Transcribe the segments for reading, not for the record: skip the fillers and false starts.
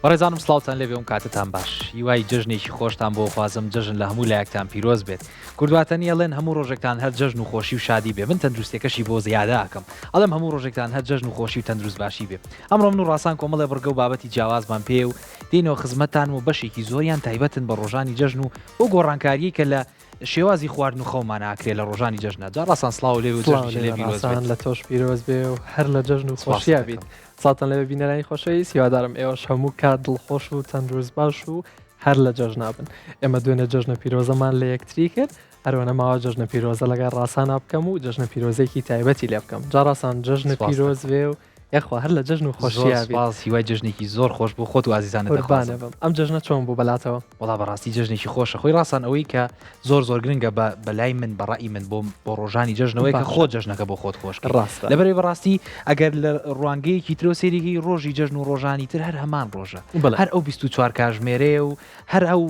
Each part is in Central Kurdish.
بەڕێزانم سڵاوتان لەبێ و کاتتان باش هیوای جژنێکی خۆشتان بۆ خوازم جژن لە هەموو لایەکتان پیرۆز بێت کوردواتەنی ئەڵێن هەموو ڕۆژێکتان هەر جژن و خۆشی و شادی بێ من تەندروستێکەشی بۆ زیادە ئاکەم ئەڵێم هەموو ڕۆژێکتان هەر جژن و خۆشی و تەندروست باشی بێ ئەمڕۆ من و ڕاستان کۆمەڵێ بڕگە و بابەتی جیاوازمان پێ و دێنەوە خزمەتتان و بەشێکی زۆریان تایبەتن بە ڕۆژانی جژن و بۆ گۆڕانکاریی کە لە شێوازی خواردن و خەومان ئاکرێ لە ڕۆژانی جژنە جا ڕاستان سڵاو لێ و جژن لە تۆش پیرۆز بێ و هەر لە جژن و خۆشییا بیت ساڵتان لەوێ بینەرانی خۆشەویست هیوادارم ئێوەش هەموو کات دڵخۆش و تەندروست باش و هەر لە جژنا بن ئێمە دوێنێ جژنە پیرۆزەمان لە یەکتری کرد هەروەنە ماوە جژنە پیرۆزە لەگەڵ ڕاستانە بکەم و جژنە پیرۆزێکی تایبەتی لێ بکەم جا ڕاستان جژنە پیرۆز بێ و یخوا هەر لە جژن و خۆشییا هیوای جژنێکی زۆر خۆش بۆ خۆت و ئازیزانە دەخوازم ئەم جژنە چۆن بوو بەلاتەوە وڵا بەڕاستی جژنێکی خۆشە خۆی ڕاستان ئەوەی کە زۆر گرنگە بەلای من بەڕای من بۆ ڕۆژانی جژنەوەی کە خۆ جژنەکە بۆ خۆت خۆش ڕاستە لەبەرێ بەڕاستی ئەگەر لە ڕوانگەیەکی ترۆ سێریگەی ڕۆژی جژن و ڕۆژانی تر هەر هەمان ڕۆژە هەر ئەو 24 کاتژمێرێ و هەر ئەو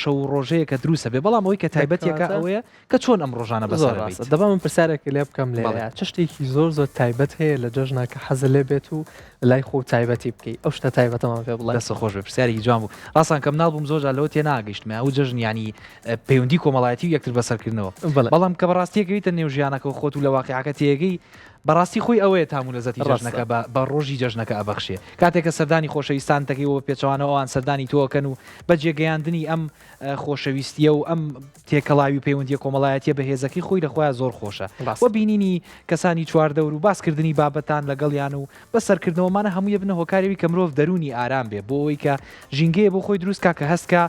شەو ڕۆژەیە کە دروستە بێ بەڵام ئەوەی کە تایبەتێکە ئەوەیە کە چۆن ئەم ڕۆژانە بەسەر دەبا من پرسیارێکی لێ بکەم لێ چ شتێکی زۆر تایبەت هەیە لە جژنە کە حەزە لێ بێت و لای خۆ تایبەتی بکەی ئەو شتە تایبەتەمان پێ بڵێ دەستە خۆش بێ پرسیارێکی جوان بوو ڕاستان کەم ناڵبووم زۆر لەوە تێ ناگەیشتمە ئەو جژن ینی پەیوەندی کۆمەڵایەتی و یەکتر بەسەرکردنەوە بەڵام کە بەڕاستیەکەویتە نێو ژیانەکە و خۆت و لە واقعەکە تێگەی بەڕاستی خۆی ئەوەیە تام و لەزەتی جژنەکە بە ڕۆژی جژنەکە ئەبەخشێ کاتێککە سەردانی خۆشەویستانتەکەیەوە پێچوانەوەوان سەردانی تۆکەن و بەجێگەیاندنی ئەم خۆشەویستیە و ئەم تێکەڵاوی پەیوەندی کۆمەڵایەتیە بەهێزەکەی خۆی لەخۆیان زۆر خۆشە وە بینینی کەسانی چواردەور و باسکردنی بابەتان لەگەڵیان و بەسەرکردنەوەمانە هەموویە بنە هۆکارێوی کە مرۆڤ دەرونی ئارام بێ بۆ ئەوەی کە ژینگەیە بۆ خۆی دروستکە کە هەستکە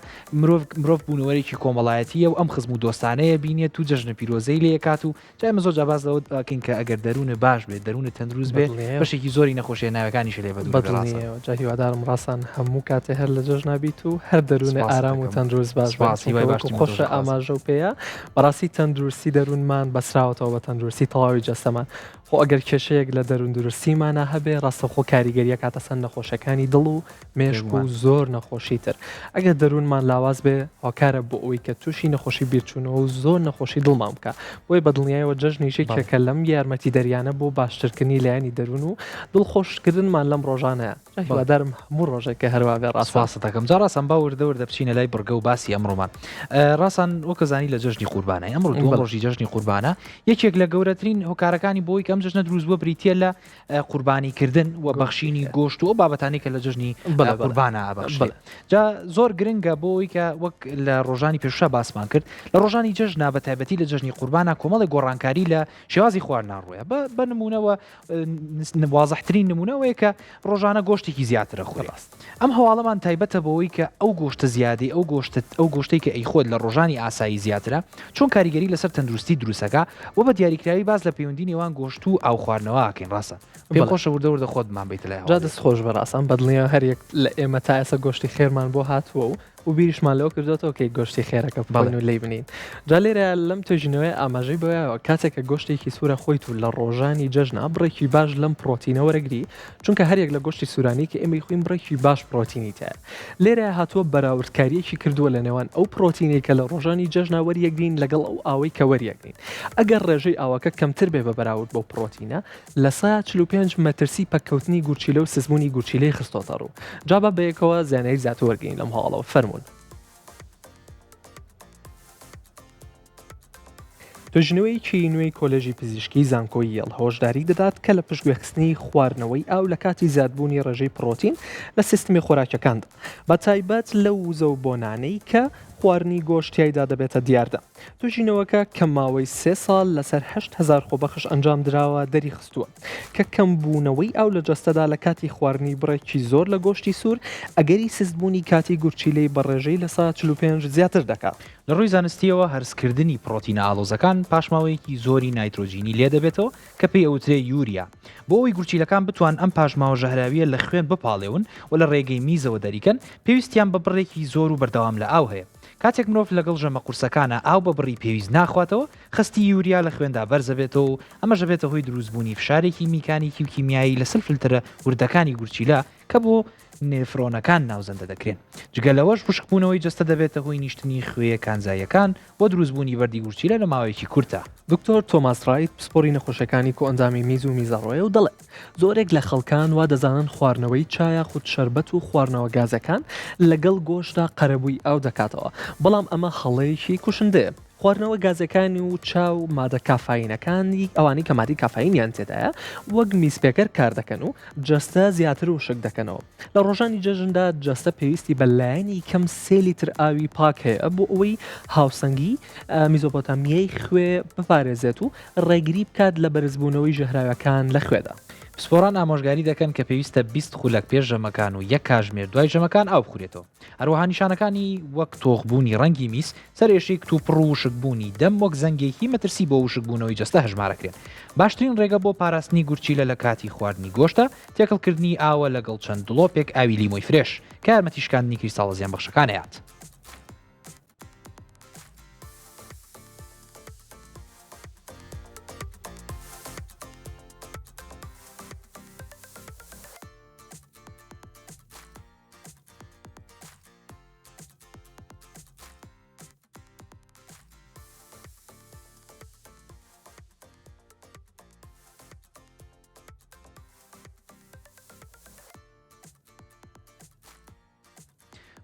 مرۆڤ بوونەوەرێکی کۆمەڵایەتیە و ئەم خزم و دۆستانەیە بینێت و جژنە پیرۆزەی لێ کات و جای زۆر جاواز لەوە بکەین کە ئەگەر دەرونە باش بێت دەرونە تەندروست بێ بەشێکی زۆری نەخۆشیە ناوەکانیش لێ بەدڵنیەوە جا هیوادارم ڕاستان هەموو کاتێ هەر لە جژنابیت و هەر دەرونە ئارام و تەندروست باش خۆشە ئاماژە و پێەیە بەڕاستی تەندروستی دەروونمان بەسراوەتەوە بە تەندروستی تەواوی جەستەمان خۆ ئەگەر کێشەیەک لە دەرون دروستیمانە هەبێ ڕاستەخۆ کاریگەریە کاتەسەن نەخۆشەکانی دڵ و مێشک و زۆر نەخۆشی تر ئەگەر دەروونمان لاواز بێ هۆکارە بۆ ئەوەی کە تووشی نەخۆشی بیرچوونەوە و زۆر نەخۆشی دڵمان بکە بۆی بەدڵنیایەوە جژنیشی کە لەم یارمەتی دەریانە بۆ باشترکردنی لایەنی دەروون و دڵخۆشکردنمان لەم ڕۆژانەیە هیوادارم هەموو ڕۆژێکە هەروە بێ ڕاستە دەکەم جا ڕاستان با وردە بچینە لای بڕگە و باسی ئەمڕۆمان ڕاستان وەکەزانی لە جژنی قوربانە ئەمڕۆ دووەم ڕۆژی جژنی قوربانە یەکێک لە گەورەترین هۆکارەکانی بۆی کەم جژنە دروست بووە بریتە لە قوربانیکردن و بەخشینی گۆشت و بابەتانی کە لە جژنی قوربانە ئابەخشێت جا زۆر گرنگە بۆی کە وەک لە ڕۆژانی پێشە باسمان کرد لە ڕۆژانی جژنا بە تایبەتی لە جژنی قوربانە کۆمەڵی گۆڕانکاری لە شێوازی خواردنان ڕوویە بە نمونەوە وازەحترین نمونەوەیە کە ڕۆژانە گۆشتێکی زیاترە خۆی ئەم هەواڵەمان تایبەتە بەوەی کە ئەو گۆشتە زیادی ئەو گۆشتەی کە ئەیخۆت لە ڕۆژانی ئاسایی زیاترە چۆن کاریگەری لەسەر تەندروستی دروستەکە و بە دیاریکراوی باز لە پەیوەندی نێوان گۆشت و ئاو خواردنەوەکەین ڕاستە پێم خۆشە وردە خۆتمان بیت لای جا دەست خۆش بەڕاستان بەدڵنیە هەریەک لە ئێمە تا ئێستا گۆشتی خێرمان بۆ هاتووە و بیریشمان لەوە کردوێتەوە کەی گۆشتی خێرەکە بڵێن و لی بنین جا لێرە لەم توێژینەوەی ئاماژەی بۆیەوە کاتێککە گۆشتێکی سوورە خۆیت و لە ڕۆژانی جژنا بڕێکی باش لەم پرۆتینەوە وەرەگری چونکە هەرێک لە گۆشتی سوورانی کە ئێمەی خوین بڕێکی باش پرۆتینی تایە لێرە هاتووە بەراوردکاریەکی کردووە لە نێوان ئەو پرۆتینی کە لە ڕۆژانی جژنا وەریەکدین لەگەڵ ئەو ئاوەی کە وەریەکدین ئەگەر ڕێژەی ئاوەکە کەمتر بێ بە بەراورد بۆ پرۆتینە لە 145 مەترسی پەککەوتنی گورچیلە و سزبوونی گورچیلەی خستۆتە ڕوو جابە بەیەکەوە زیانەی زیاتر وەرگین لەم هەواڵەوە فەرمونون توێژنەوەیکی نوێی کۆلێژی پزیشکی زانکۆیی هۆشداری دەدات کە لە پشتگوێخستنی خواردنەوەی ئاو لە کاتی زیادبوونی ڕێژەی پرۆتین لە سیستمی خۆراکەکاندا بە تایبەت لە وزە و بۆنانەی کە خواردنی گۆشتیایدا دەبێتە دیاردە توێژینەوەکە کە ماوەی 3 ساڵ لەسەر 8,000 خۆبەخش ئەنجام درراوە دەری خستووە کە کەمبوونەوەی ئاو لە جەستەدا لە کاتی خواردنی بڕێکی زۆر لە گۆشتی سوور ئەگەری سزبوونی کاتی گورچیلەی بەڕێژەی لە 145 زیاتر دەکات لە ڕووی زانستیەوە هەرسکردنی پرۆتینە ئالۆزەکان پاشماوەیەکی زۆری نایترۆژینی لێ دەبێتەوە کە پێی ئەوترێ یوریا بۆ ئەوی گورچیلەکان بتوان ئەم پاشماوە ژەهراویە لە خوێن بپاڵێون و لە ڕێگەی میزەوە دەریکەن پێویستیان بە بڕێکی زۆر و بەردەوام لە ئاو هەیە کاتێک مرۆڤ لەگەڵ ژەمە قورسەکانە ئاو بە بڕی پێویست ناخواتەوە خستی یوریا لە خوێندا بەرزە بێتەوە و ئەمەش بێتە هۆی دروستبوونی فشارێکی میکانیکی و کیمیایی لەسەر فلترە وردەکانی گورچیلە کە بۆ نێفرۆنەکان ناوزەندە دەکرێن جگەلەوەش وشکبوونەوەی جەستە دەبێتە هۆی نیشتنی خوێ کانزاییەکان و دروستبوونی بەردی گورچیلە لە ماوەیەکی کورتە. دکتۆر تۆماس رایت پسپۆری نەخۆشەکانی کۆ ئەندامی میز و میزەڕۆیە و دەڵێت زۆرێک لە خەڵکان وا دەزانن خواردنەوەی چایە خود شەربەت و خواردنەوە گازەکان لەگەڵ گۆشتا قەرەبووی ئاو دەکاتەوە بەڵام ئەمە خەڵەیەکی کوشندەیە. خواردنەوە گازەکانی و چاو مادە کافاینەکانی ئەوانی کە مادی کافاینیان تێدایە وەک میسپێکەر کار دەکەن و جەستە زیاتر و شک دەکەنەوە. لە ڕۆژانی جەژندا جەستە پێویستی بە لایەنی کەم 3 لیتر ئاوی پاک هەیە بۆ ئەوەی هاوسەنگی میزۆپۆتامیای خوێ بپارێزێت و ڕێگری بکات لە بەرزبوونەوەی ژەهراوەکان لە خوێدا. پسپۆران ئامۆژگاری دەکەن کە پێویستە 20 خولەک پێش ژەمەکان و 1 کاژمێر دوای ژەمەکان ئاو بخورێتەوە. هەروەها نیشانەکانی وەک تۆخبوونی ڕەنگی میس سەرێشێک تووپڕ و وشکبوونی دەم وەک زەنگێکی مەترسی بۆ وشکبوونەوەی جەستە هەژمارەکرێن. باشترین ڕێگە بۆ پاراستنی گورچیلە لە کاتی خواردنی گۆشتە تێکەڵکردنی ئاوە لەگەڵ چەند دڵۆپێک ئاوی لیمۆی فرێش کە یارمەتیشکاندنی کریستاڵە زیانبەخشەکان هەیەت.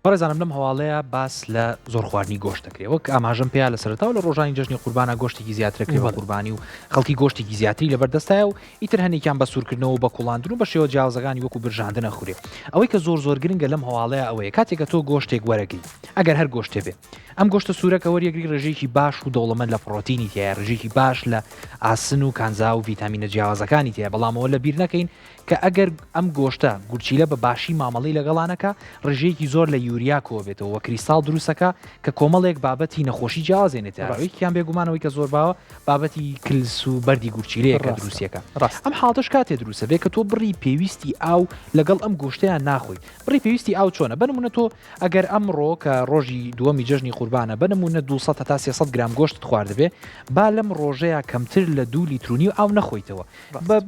بەڕێزانم لەم هەواڵەیە باس لە زۆر خواردنی گۆشت دەکرێت وەک ئاماژەم پێیا لە سەرەتاوە لە ڕۆژانی جەژنی قوربانە گۆشتێکی زیاترەکرێت بە قوربانی و خەڵکی گۆشتێکی زیاتری لەبەردەستایە و ئیتر هەنێکیان بە سوورکردنەوە بە کوڵاندن و بە شێوە جیاوازەکانی وەکو برژاندن نەخورێت. ئەوەی کە زۆر گرنگە لەم هەواڵەیە ئەوەیە کاتێکە تۆ گۆشتێک وەرەگری ئەگەر هەر گۆشتێ بێ ئەم گۆشتە سوورەکە وەریەگری ڕێژەیەکی باش و دەوڵەمەند لە پرۆتینی تایە ڕێژێکی باش لە ئاسن و کانزا و ڤیتامینە جیاوازەکانی تایە بەڵامەوە لە بیر نەکەین کە ئەگەر ئەم گۆشتە گورچیلە بە باشی مامەڵی لەگەڵانەکە ڕێژەیەکی زۆر لە یوریا کۆبێتەوە وە کریستاڵ دروستەکە کە کۆمەڵێک بابەتی نەخۆشی جیاوازێنێتەوەیکیان بێگومانەوەی کە زۆر باوە بابەتی کلس و بەردی گورچیلەیە کە دروستیەکە ئەم حاڵتش کاتێ دروستە بێ کە تۆ بڕی پێویستی ئاو لەگەڵ ئەم گۆشتیان ناخۆی بڕی پێویستی ئاو چۆنە بنمونە تۆ ئەگەر ئەمڕۆ کە ڕۆژی دووەمی جەژنی قوربانە بنمونە 200 تا 300 گرام گۆشت خواردبێ با لەم ڕۆژەیە کەمتر لە 2 لیترونی و ئاو نەخۆیتەوە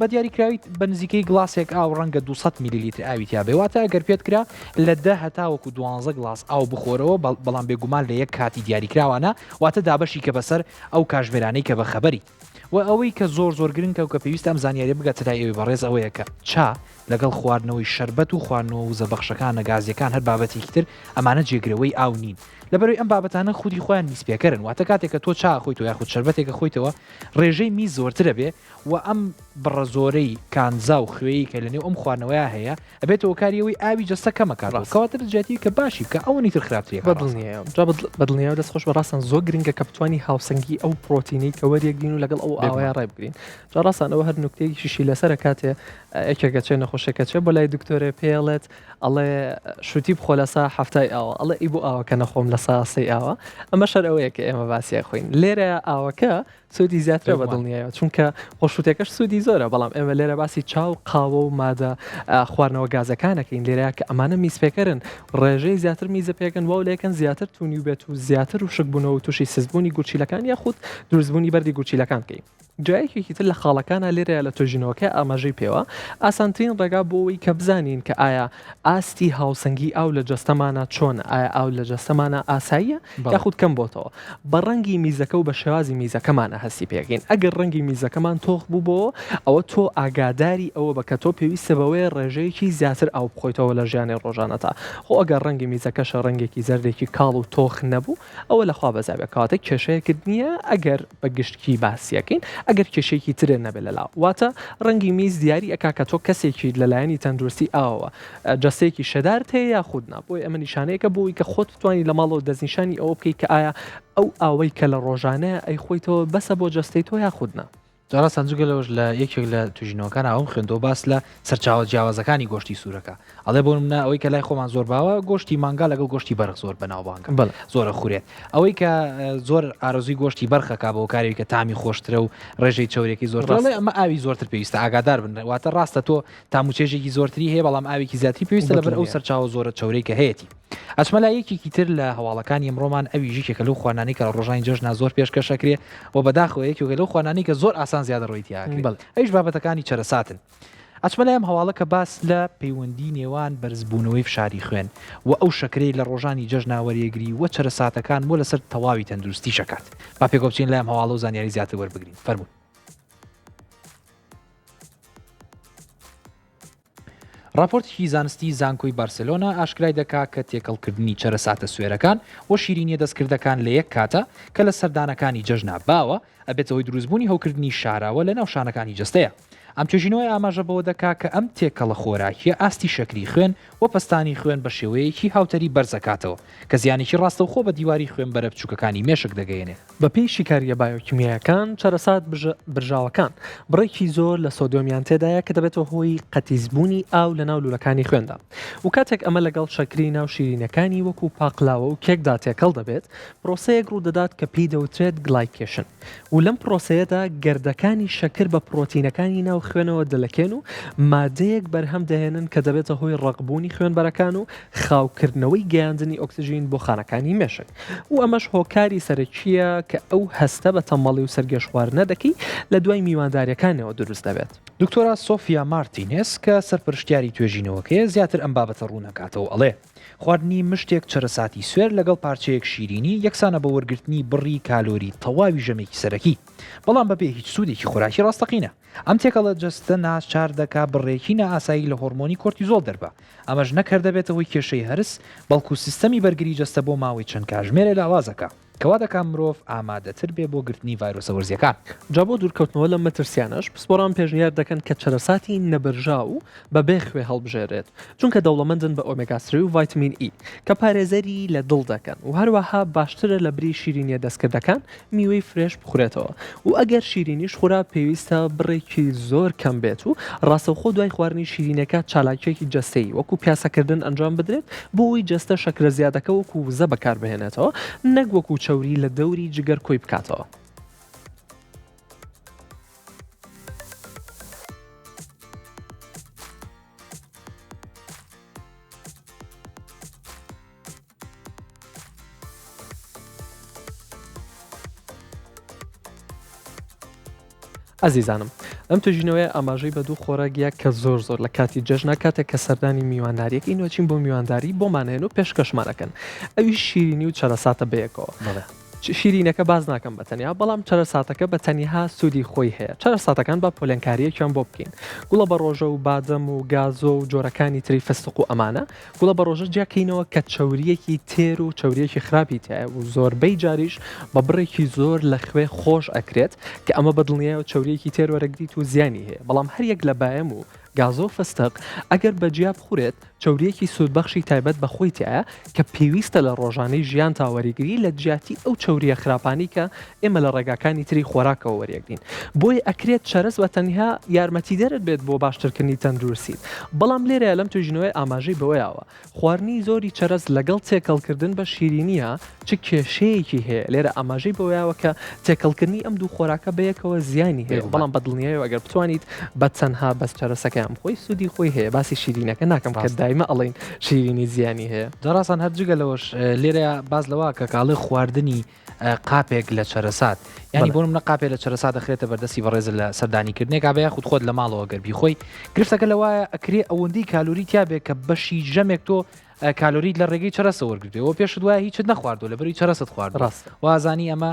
بە دیاریکراوی بە نزیکەی گڵاسێک ئاو ڕەنگە 200 میلیلیتر ئاوی تیا بێواتە ئەگەر پێت کرا لە 10 هەتاوەکو 12 گڵاس ئاو بخۆرەوە بەڵام بێگومان لە یەک کاتی دیاریکراوانە واتە دابەشی کە بەسەر ئەو کاژمێرانەی کە بە خەبەری و ئەوەی کە زۆر گرنگکە و کە پێویستە ئەم زانیاری بگات لای ئەوی بەڕێز ئەوەیە کە چا لەگەڵ خواردنەوەی شەربەت و خواردنەوە و زەبەخشەکان نەگازیەکان هەر بابەتێکی تر ئەمانە جێگرەوەی ئاو نین لەبەرەوەی ئەم بابەتانە خودی خۆیان میسپێکەرن واتە کاتێککە تۆ چا خۆیتەوە یاخود شەربەتێکە خۆیتەوە ڕێژەی میز زۆرترە بێ و ئەم بڕە زۆرەی کانزا و خوێی کە لەنێو ئەم خواردنەوەیە هەیە ئەبێتەوە کاریەوەی ئاوی جەستە کەمەکات کەواتر جاتی کە باشی بکە ئەوەنی تر خراپترێ بەدڵنییا دەست خۆش بەڕاستان زۆر گرنگە کە بتوانی هاوسەنگی ئەو پرۆتینی کە وەریەکدین و لەگەڵ ئەو ئاوایە ڕای بگرین جاڕاستان ئەوە هەر نوکتەیەکیشی لەسەرە کاتێ یەکێکە چێ نەخۆشەکە چێ بۆ لای دکتۆرە پێڵێت ئەڵێ شوتی بخۆ لەسا هەفتای ئاوە ئەڵێ ئیبوو ئاوەکە نەخۆم لە ساسی ئاوە ئەمە شەر ئەوەیە کە ئێمە باسیە خۆین لێرە ئاوەکە سوودی زیاترە بەدڵنیایەوە چونکە خۆشوتێکەش سوودی زۆرە بەڵام ئێمە لێرە باسی چاو قاوە و مادە خواردنەوە گازەکانەکەین لێرەیە کە ئەمانە میسپێکەرن ڕێژەی زیاتر میزە پێکەن وا لێکن زیاتر تونی و بێت و زیاتر و شکبوونەوە و تووشی سزبوونی گورچیلەکان یاخود دروستبوونی بەردی گورچیلەکان بکەین جایەکێکی تر لە خاڵەکانە لێرەیە لە تۆژینەوەکە ئاماژەی پێوە ئاسانترین ڕێگا بۆەوەی کە بزانین کە ئایا ئاستی هاوسەنگی ئاو لە جەستەمانە چۆن ئایا ئاو لە جەستەمانە ئاساییە یاخود کەم بۆتەوە بە ڕەنگی میزەکە و بە شێوازی میزەکەمانە هەستی پێگەین ئەگەر ڕەنگی میزەکەمان تۆخ بوو بۆ ئەوە تۆ ئاگاداری ئەوە بە کە تۆ پێویستە بەوەی ڕێژەیەکی زیاتر ئاو بخۆیتەوە لە ژیانی ڕۆژانەتا خۆ ئەگەر ڕەنگی میزەکەشە ڕەنگێکی زەردێکی کاڵ و تۆخ نەبوو ئەوە لەخوا بەزابێت کاتێک کێشەیەکت نییە ئەگەر بە گشتکی باسیەکەین ئەگەر کێشێکی ترێ نەبێت لەلاو واتە ڕەنگی میز دیاری ئەکا کە تۆ کەسێکی لەلایەنی تەندروستی ئاوە جەستەیەکی شەدارت هەیە یا خودنا بۆی ئەمە نیشانەیەکە بۆی کە خۆت توانی لە ماڵەوە دەستنیشانی ئەوە بکەیت کە ئایا ئەو ئاوەی کە لە ڕۆژانەیە ئەی خۆیتەوە بەسە بۆ جەستەی تۆ یا خودنا جارا سنجوگە لەوەش لە یەکێک لە توژینەوەکان ئەوم خوێندەوە باس لە سەرچاوە جیاوازەکانی گۆشتی سوورەکە ئەڵێ بۆ منە ئەوەی کە لای خۆمان زۆر باوە گۆشتی مانگا لەگەڵ گۆشتی بەرخ زۆر بەناوبانکە زۆرە خورێت ئەوەی کە زۆر ئارزوی گۆشتی بەرخەکە بۆ کارێک کە تامی خۆشترە و ڕێژەی چاورێکی زۆر ئەمە ئاوی زۆرتر پێویستە ئاگادار بن واتە ڕاستە تۆ تاموچێژێکی زۆرتری هەیە بەڵام ئاوێکی زیاتری پێویستە لەبەر ئەو سەرچاوە زۆرە چاورەی کە هەیەی ئەچمە لا یەکێکی تر لە هەواڵەکانی ئەمڕۆمان ئەوی ژیکێکە لەو خوانانی کە ڕۆژانی جەژنا زۆر پێشکەشەکرێ و بەداخەوە یەکێکە لەو خوانانی کە زۆر ئاسان زیادە ڕۆیتیاکرێت ئەویش بابەتەکانی چەرەساتن ئەچمە لەم هەواڵە کە باس لە پەیوەندی نێوان بەرزبوونەوەی فشاری خوێن و ئەو شەکرەی لە ڕۆژانی جەژناوەریەگری و چرەساتەکان بۆ لەسەر تەواوی تەندروستی شەکات. با پێکۆچین لەم هەواڵە و زانیاری زیاتر وەربگرین. فەرموون. راپۆرتێکی زانستی زانکۆی بارسلۆنا ئاشکرای دەکا کە تێکەڵکردنی چرەساتە سوێرەکان و شیرینیە دەستکردەکان لە یەک کاتە کە لە سەردانەکانی جەژنا باوە ئەبێتەوەی دروستبوونی هەوکردنی شاراوە لە ناو شانەکانی جستەیە. ئەم توێژینەوەی ئاماژە بەوە دەکا کە ئەم تێکەڵە خۆراکیە ئاستی شەکری خوێن و پستانی خوێن بە شێوەیەکی هاوتەری بەرزەکاتەوە کە زیانێکی ڕاستەوخۆ بە دیواری خوێن بەرە بچووکەکانی مێشک دەگەیەنێ. بەپێی شیکاریە بایۆکیمیایەکان چرەسات برژاوەکان بڕێکی زۆر لە سۆدیۆمیان تێدایە کە دەبێتەوە هۆی قەتیزبوونی ئاو لە ناو لوولەکانی خوێندا و کاتێک ئەمە لەگەڵ شەکری ناو شیرینەکانی وەکو پاقلاوە و کێکدا تێکەڵ دەبێت پرۆسەیەک ڕوو دەدات کە پێی دەوترێت گلایکێشن و لەم پرۆسەیەدا گەردەکانی شەکر بە پرۆتینەکانی ناو خوێنەوە دەلەکێن و مادەیەک بەرهەم دەهێنن کە دەبێتە هۆی ڕقبوونی خوێنبەرەکان و خاوکردنەوەی گەیاندنی ئۆکسیژین بۆ خانەکانی مێشک و ئەمەش هۆکاری سەرەکیە کە ئەو هەستە بە تەمەڵی و سەرگەش خواردنە دەکەی لە دوای میوانداریەکانەوە دروست دەبێت. دکتۆرا سۆفیا مارتینێس کە سەرپرشتیاری توێژینەوەکەیە زیاتر ئەم بابەتە ڕوونەکاتەوە ئەڵێ خواردنی مشتێک چرەساتی سوێر لەگەڵ پارچەیەک شیرینی یەکسانە بە وەرگرتنی بڕی کالۆری تەواوی ژەمێکی سەرەکی بەڵام بەبێ هیچ سوودێکی خۆراکی ڕاستەقینە. ئەم تێکەڵە جەستە ناچار دەکا بڕێکی نائاسایی لە هۆرمۆنی کۆرتیزۆڵ دەربە. ئەمەش نەکردەبێتەوەی کێشەی هەرس بەڵکو سیستەمی بەرگری جەستە بۆ ماوەی چەند کاتژمێرە لاوازەکە کەوا دەکات مرۆڤ ئامادەتر بێ بۆ گرتنی ڤایرۆسە وەرزیەکان. جا بۆ دوورکەوتنەوە لە مەترسیانەش پسپۆران پێشنیار دەکەن کە چرەساتی نەبرژا و بەبێ خوێ هەڵبژێرێت چونکە دەوڵەمەندن بە ئۆمێگا 3 و ڤایتامین ئی کە پارێزەری لە دڵ دەکەن و هەروەها باشترە لە بری شیرینیە دەستکردەکان میوەی فرێش بخورێتەوە و ئەگەر شیرینیش خورا پێویستە بڕێکی زۆر کەم بێت و ڕاستەوخۆ دوای خواردنی شیرینەکە چالاکیێکی جەستەی وەکو پیاسەکردن ئەنجام بدرێت بۆی جەستە شەکرە زیادەکە وەکو وزە بەکاربهێنێتەوە نەک وەکو چەوری لە دەوری جگەر کۆی بکاتەوە. ئەزیزانم ئەم توێژینەوەی ئاماژەی بە دوو خۆراگیە کە زۆر لە کاتی جەژنا کاتێک کە سەردانی میوانداریەک ئینۆچین بۆ میوانداری بۆمانێن و پێشکەشمانەکەن ئەوی شیرینی و چرەساتە بەیەکەوە. شیرینەکە باز ناکەم بەتەنیا بەڵام چرەساتەکە بە تەنیها سوودی خۆی هەیە. چرەساتەکان بە پۆلێنکاریەکیان بۆ بکەین گوڵە بە ڕۆژە و بادەم و گازۆ و جۆرەکانی تری فستق و ئەمانە گوڵە بە ڕۆژە جیاکەینەوە کە چەوریەکی تێر و چەوریەکی خراپی تایە و زۆربەی جاریش بە بڕێکی زۆر لە خوێ خۆش ئەکرێت کە ئەمە بەدڵنیایە و چەوریەکی تێر وەرەگریت و زیانی هەیە بەڵام هەریەک لە باەم و گازۆ فستق ئەگەر بەجیا بخورێت چەوریەکی سوودبەخشی تایبەت بە خۆی تایە کە پێویستە لە ڕۆژانەی ژیان تاوەریگری لە جیاتی ئەو چەوریە خراپانی کە ئێمە لە ڕێگاکانی تری خۆراکەوە وەریەگرین بۆی ئەکرێت چەرس بە تەنها یارمەتی دەرت بێت بۆ باشترکردنی تەندروستیت. بەڵام لێرە لەم توێژینەوەی ئاماژەی بەوەیەوە خواردنی زۆری چەرس لەگەڵ تێکەڵکردن بە شیرینیە چ کێشەیەکی هەیە. لێرە ئاماژەی بەوەیەوە کە تێکەڵکردنی ئەم دوو خۆراکە بەیەکەوە زیانی هەیە بەڵام بەدڵنیایەوە ئەگەر بتوانیت بە تەنها بەس چەرسەکەم خۆی سوودی خۆی هەیە. باسی شیرینەکە ناکەم کە دایمە ئەڵێن شیرینی زیانی هەیە. دەڕاستان هەرجگە لەوەش لێرە باز لەوە کە کاڵی خواردنی قاپێک لە چرەسات ینی بۆ منە قاپێک لە چرەسات دەخرێتە بەردەستی بەڕێز لە سەردانیکردنێک ئابەیە خودت خۆت لە ماڵەوە گەربی خۆی گرفتەکە لەوایە ئەکرێ ئەوەندەی کالۆری تیابێت کە بەشی ژەمێک تۆ کالۆریت لە ڕێگەی چرەسە وەرگرتەوە پێش دوای هیچت نەخواردو لە بەری چرەست خوارد ڕاست وازانی ئەمە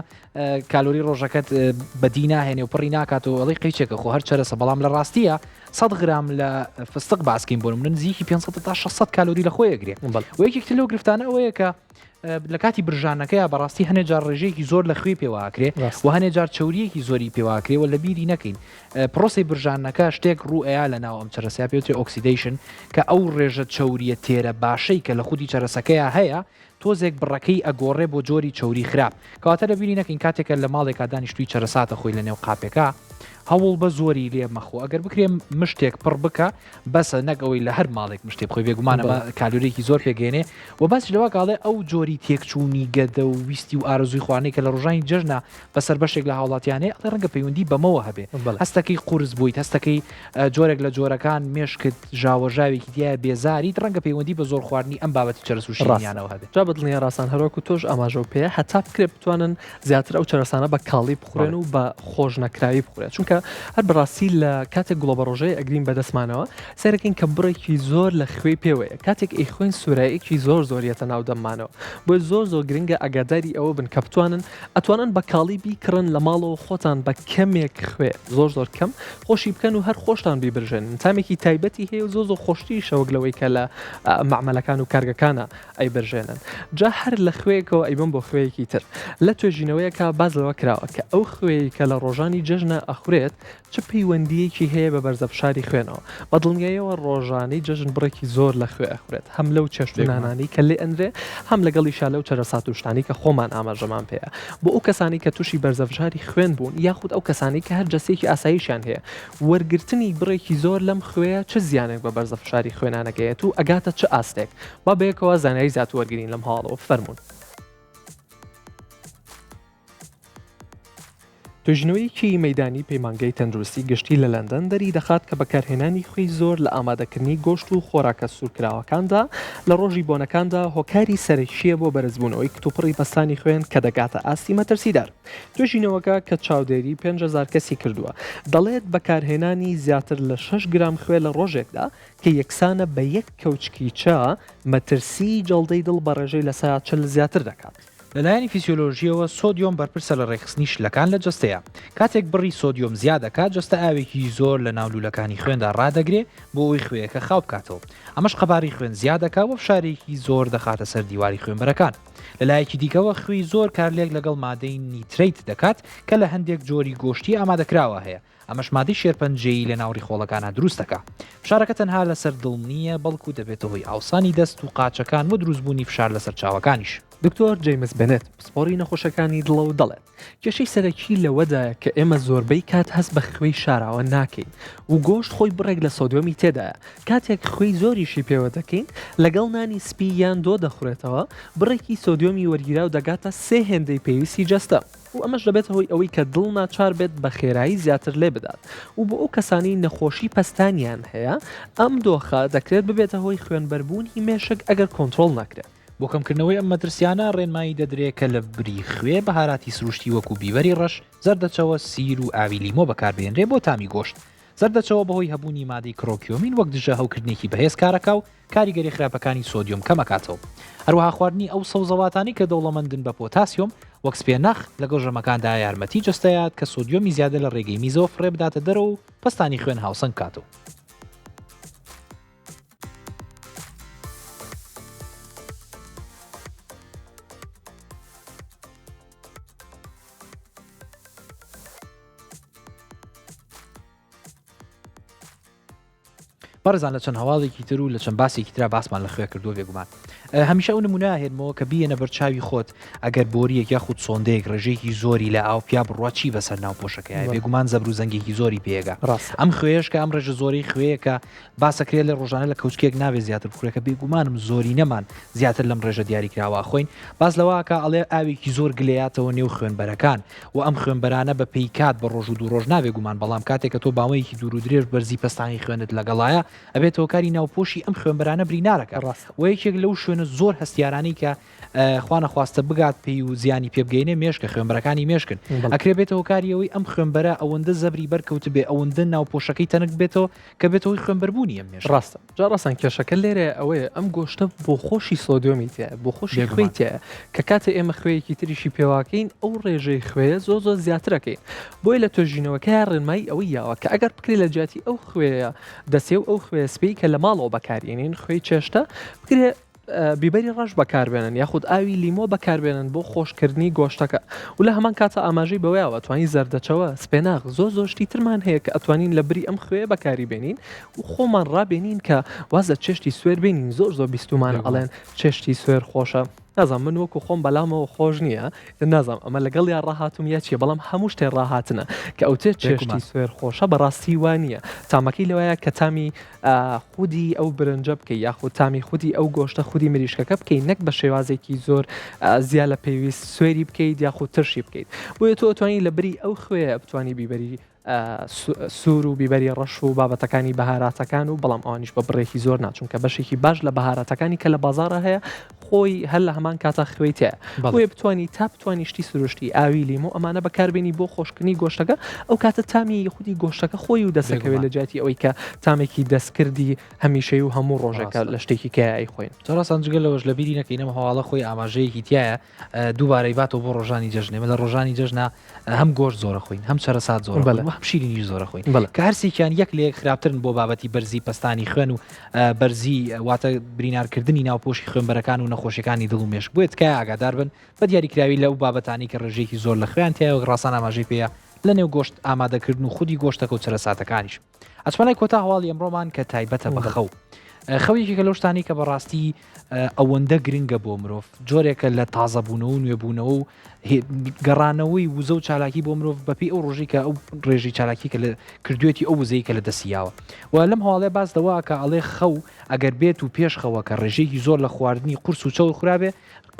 کالۆری ڕۆژەکەت بەدی ناهێنێ و پڕی ناکات و ئەڵی قەیچێکە خۆ هەر چرەسە بەڵام لە ڕاستیە 100 گرام لە فستق باسکەین بۆ من نزیکی 500 تا 600 کالۆری لە خۆی ئەگرێت و یەکێک لەو گرفتانە ئەوەیە کە لە کاتی برژانەکەی بەڕاستی هەنێ جار ڕێژەیەکی زۆر لە خوێ پێواکرێ و هەنێ جار چەوریەکی زۆری پێواکرێەوە لە بیری نەکەین پرۆسی برژانەکە شتێک ڕوئەیە لە ناو ئەم چرەسیا پێوتێ ئۆکسیدیشن کە ئەو ڕێژە چەوریە تێرە باشەی کە لە خودی چرەسەکەیە هەیە تۆزێک بڕەکەی ئەگۆڕێ بۆ جۆری چەوری خراپ کەواتە لە بیری نەکەین کاتێکە لە ماڵێکا دانیشتوی چرەساتە خۆی لە نێو قاپێکە هەوڵ بە زۆری لێ مەخۆ ئەگەر بکرێم مشتێک پڕ بکە بەسە نەگەوەی لە هەر ماڵێک مشتێک خۆی بێگومانەمە کالۆرێکی زۆر پێگەێنێ و باس لەوە کاڵێ ئەو جۆری تێکچوونی گەدە و ویستی و ئارزوی خوانەی کە لە ڕۆژانی جەژنا بەسەر بەشێک لە هاوڵاتیانەیە ئەڵێ ڕەنگە پەیوەندی بەمەوە هەبێ هەستەکەی قورس بوویت هەستەکەی جۆرێک لە جۆرەکان مێشکت ژاوەژاوێکی دیایە بێزاریت ڕەنگە پەیوەندی بە زۆر خواردنی ئەم بابەتی چرەس و شیرینیانەوە هەبێت. جا بەدڵنیە ڕاستان هەروەکو تۆش ئاماژە و پێەیە هەتا بکرێت بتوانن زیاتر ئەو چرەسانە بە کاڵی بخورێن و بە خۆش نەکراوی بخورێن چونکە هەر بەڕاستی لە کاتێک گوڵە بە ڕۆژەیە ئەگرین بەدەستمانەوە سەرەکەین کە بڕێکی زۆر لە خوێ پێوەیە کاتێک ئەیخۆین سوورایەکی زۆر زۆریەتە ناو دەممانەوە بۆ زۆر گرنگە ئەگاداری ئەوە بن کە ئەتوانن بە کاڵی بیکڕن لە ماڵەوە خۆتان بە کەمێک خوێ زۆر کەم خۆشی بکەن و هەر خۆشتان بیبرژێن تامێکی تایبەتی هەیە و زۆر خۆشتی شەوەک لەوەی کە لە معمەلەکان و کارگەکانە ئەیبرژێنن جا هەر لە خوێیەکەوە ئەیبم بۆ خوێیەکی تر لە توێژینەوەیەکە باز لەوە کراوە کە ئەو خوێی کە لە ڕۆژانی جەژنە ئەخورێت چ پەیوەندیەکی هەیە بە بەرزەفشاری خوێنەوە بە دڵنیاییەوە ڕۆژانەی جەژن بڕێکی زۆر لە خوێ ئەخورێت هەم لەو چێشتوانانی کە لێ ئەندرێ هەم لەگەڵی شالە و چەرەسات و شتانی کە خۆمان ئاماژەمان پێەیە بۆ ئەو کەسانی کە تووشی بەرزەفشاری خوێن بوون یاخود ئەو کەسانی کە هەر جەسێکی ئاساییشیان هەیە وەرگرتنی بڕێکی زۆر لەم خوێە چه زیانێک بە بەرزەفشاری خوێنانەکەیەت و ئەگاتە چه ئاستێک با بەیەکەوە زانایی زیات وەرگرین لەم هاڵەوە فەرمونون توێژینەوەیەکی مەیدانی پەیمانگەی تەندروستی گشتی لە لەندەن دەری دەخات کە بەکارهێنانی خوێی زۆر لە ئامادەکردنی گۆشت و خۆراکە سوورکراوەکاندا لە ڕۆژی بۆنەکاندا هۆکاری سەرەکیە بۆ بەرزبوونەوەی کتوپڕی پەستانی خوێن کە دەگاتە ئاستی مەترسیدار توێژینەوەکە کە چاودێری 5,000 کەسی کردووە دەڵێت بەکارهێنانی زیاتر لە 6 گرام خوێ لە ڕۆژێکدا کە یەکسانە بە یەک کەوچکی چا مەترسی جەڵدەی دڵ بە ڕێژەی لە سایە 40 زیاتر دەکات لەلایەنی فیسیۆلۆژیەوە سۆدیۆم بەرپرسە لە ڕێخستنی شلەکان لە جستەیە کاتێک بڕی سۆدیۆم زیاد دەکات جستە ئاوێکی زۆر لە ناولولەکانی خوێندا ڕادەگرێ بۆ ئەوی خوێەکە خاو بکاتەوە ئەمەش قەباری خوێن زیاد دەکات و فشارێکی زۆر دەخاتە سەر دیواری خوێنبەرەکان لەلایەکی دیکەوە خوێی زۆر کارلێک لەگەڵ مادەی نیتریت دەکات کە لە هەندێک جۆری گۆشتی ئامادەکراوە هەیە ئەمەش مادەی شێرپەنجەیی لە ناوڕی خۆڵەکانە دروست دەکات فشارەکە تەنها لەسەر دڵ نییە بەڵکو دەبێتە هۆی ئاوسانی دەست و قاچەکان و دروستبوونی فشار لەسەر چاوەکانیش دکتۆر جەیمس بنێت پسپۆری نەخۆشەکانی دڵە و دەڵێت کێشەی سەرەکی لەوەدایە کە ئێمە زۆربەی کات هەست بە خوێی شاراوە ناکەین و گۆشت خۆی بڕێک لە سۆدیۆمی تێدایە کاتێک خوێی زۆریشی پێوە دەکەین لەگەڵ نانی سپی یان دۆ دەخورێتەوە بڕێکی سۆدیۆمی وەرگیرا و دەگاتە 3 هێندەی پێویستی جەستە و ئەمەش دەبێتە هۆی ئەوەی کە دڵ ناچار بێت بە خێرایی زیاتر لێ بدات و بۆ ئەو کەسانی نەخۆشی پەستانیان هەیە ئەم دۆخە دەکرێت ببێتە هۆی خوێنبەربوونی مێشک ئەگەر کۆنتترۆل ناکرێت بۆ کەمکردنەوەی ئەم مەترسیانە ڕێنمایی دەدرێت کە لە بری خوێ بەهاراتی سروشتی وەکو بیبەری ڕەش زەردەچەوە سیر و ئاوی لیمۆ بەکاربێنرێ بۆ تامی گۆشت زەردەچەوە بەهۆی هەبوونی مادەی کرۆکیۆمین وەک دژە هەوکردنێکی بەهێز کارەکە و کاریگەری خراپەکانی سۆدیۆم کەمەکاتەوە هەروەها خواردنی ئەو سەوزەواتانی کە دەوڵەمەندن بە پۆتاسیۆم وەک سپێنەخ لەگەڵ ژەمەکاندا یارمەتی جستەیات کە سۆدیۆمی زیادە لە ڕێگەی میزۆ فڕێ بداتە دەرەوە و پەستانی خوێن هاوسەنگ کاتەوە بەڕێزان لە چەند هەواڵێکی تر و لە چەند باسێکی ترا باسمان لە خوێ کردووە بێگومان هەمیشە ئەو نمونە هێنمەوە کە بیەنە بەرچاوی خۆت ئەگەر بۆریەک یاخود سۆندەیەک ڕێژەیەکی زۆری لە ئاوپیا بڕواچی بەسەر ناو پۆشەکەی بێگومان زەبر و زەنگێکی زۆری پێگا ئەم خوێش کە ئەم ڕێژە زۆری خوێیەکە باسەکرێت لە ڕۆژانە لە کەوچکێک ناوێ زیاتر بخورێکە بێگومانم زۆری نەمان زیاتر لەم ڕێژە دیاریکراوە خۆین باز لەوەکە ئەڵێ ئاوێکی زۆر گلەیاتەوە نێو خوێنبەرەکان و ئەم خوێنبەرانە بە پێیکات بە ڕۆژ و دوو ڕۆژ نابێگومان بەڵام کاتێک کە تۆ باوەیەکی دوور و درێژ بەرزی پەستانی خوێنت لەگەڵایە ئەبێتەوە کاری ناوپۆشی ئەم خوێنبەرانە برینارەکە و یەکێک لەو شوێنە زۆر هەستیارانی کە خوانە خواستە بگات پێی و زیانی پێبگەینێ مێشکە خوێنبەرەکانی مێشکن ئەکرێ بێتەوە کاریەوەی ئەم خوێنبەرە ئەوەندە زەبری بەرکەوت بێ ئەوەندە ناوپۆشەکەی تەنک بێتەوە کە بێتەوەی خوێنبەربوونی ئەم مێش ڕاستە جاڕاستان کێشەکە لێرە ئەوەیە ئەم گۆشتە بۆ خۆشی سۆدیۆمی تایە بۆ خۆشی خوێی تایە کە کاتە ئێمە خوێیەکی تریشی پێواکەین ئەو ڕێژەی خوێ زۆر زیاترەکەین بۆی لە توێژینەوەکە ڕێنمایی ئەوەی یاوە کە ئەگەر بکرێت لە جیاتی ئەو خوێە دەسێ و ئەو خوێ سپی کە لە ماڵەوە بەکارێنین خوێی چێشتە بکرێت بیبەری ڕەش بەکاربێنن یاخود ئاوی لیمۆ بەکاربێنن بۆ خۆشکردنی گۆشتەکە و لە هەمان کاتە ئاماژەی بەوەیەوە ئەتوانین زەردەچەوە سپێناغ زۆشتی ترمان هەیە کە ئەتوانین لە بری ئەم خوێ بەکاری بێنین و خۆمان ڕابێنین کە وازە چێشتی سوێر بێنین زۆر بیستومان ئەڵێن چێشتی سوێر خۆشە نازام من وەکو خۆم بەلامەوە خۆش نییە نازام ئەمە لەگەڵ یا ڕاهاتم یا چیە بەڵام هەموو شتێ ڕاهاتنە کە ئەو تێ چێشتی سوێر خۆشە بەڕاستی وانە تامەکەی لەوەیە کە تامی خودی ئەو برنجە بکەی یاخود تامی خودی ئەو گۆشتە خودی مریشکەکە بکەین نەک بە شێوازێکی زۆر زیاد لە پێویست سوێری بکەیت یاخود ترشی بکەیت بۆیە تۆ ئەتوانی لە بری ئەو خوێ بتوانی بیبەری سوور و بیبەری ڕەش و بابەتەکانی بەهاراتەکان و بەڵام ئەوانیش بە بڕێکی زۆر ناچون کە بەشێکی باش لە بەهاراتەکانی کە لە بازارە هەیە خۆی هەر لە هەمان کاتە خوێی تەیە بۆیە بتوانانی بتوانانی شتی سروشتی ئاوی لیمۆ ئەمانە بەکاربێنی بۆ خۆشکردنی گۆشتەکە ئەو کاتە تامی خودی گۆشتەکە خۆی و دەسەکەوێت لە جاتی ئەوەی کە تامێکی دەستکردی هەمیشەی و هەموو ڕۆژێکە لە شتێکی کای خۆین چڕاستانجگە لەوەش لە بیری نەکەینەوە هەواڵە خۆی ئاماژەیەکی تایە دووبارەی باتەوە بۆ ڕۆژانی جەژنێمە لە ڕۆژانی جەژنا هەم گۆشت زۆرە خوین هەم چەرەسات زۆر هەم شیرینی زۆرە خوین کە هەرسێکیان یەک لێک خراپترن بۆ بابەتی بەرزی پستانی خوێن و بەرزی واتە برینارکردنی ناوپۆشی خوێنبەرەکان و نەخۆشیەکانی دڵ و مێش بووە تکای ئاگادار بن بە دیاریکراوی لەو بابەتانی کە ڕێژێکی زۆر لە خوێن تایە ڕاستان ئاماژەی پێەیە لە نێو گۆشت ئامادەکردن و خودی گۆشتەکە و چرەساتەکانیش ئەچمەلای کۆتا هەواڵی ئەمڕۆمان کە تایبەتە بە خەو خەویەکی کە لەو شتانی کە بەڕاستی ئەوەندە گرنگە بۆ مرۆڤ جۆرێکە لە تازەبوونەوە و نوێبوونەوە و گەڕانەوەی وزە و چالاکی بۆ مرۆڤ بەپی ئەو ڕۆژی کە ئەو ڕێژی چالاکی کە لە کردوێتی ئەو وزەی کە لە دەسیاوە و لەم هەواڵێ باس دەوا کە ئەڵێ خەو ئەگەر بێت و پێش خەوە کە ڕێژەیەکی زۆر لە خواردنی قورس و چەو خرابێ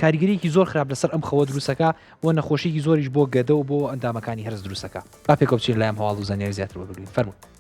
کاریگەریەکی زۆر خراپ لەسەر ئەم خەوە دروستەکە و نەخۆشیی زۆریش بۆ گەدە و بۆ ئەندامەکانی هەرز دروستەکە با پێکەوە بچین لەم هەواڵ و زانیاری زیاتر بگرین فەرموو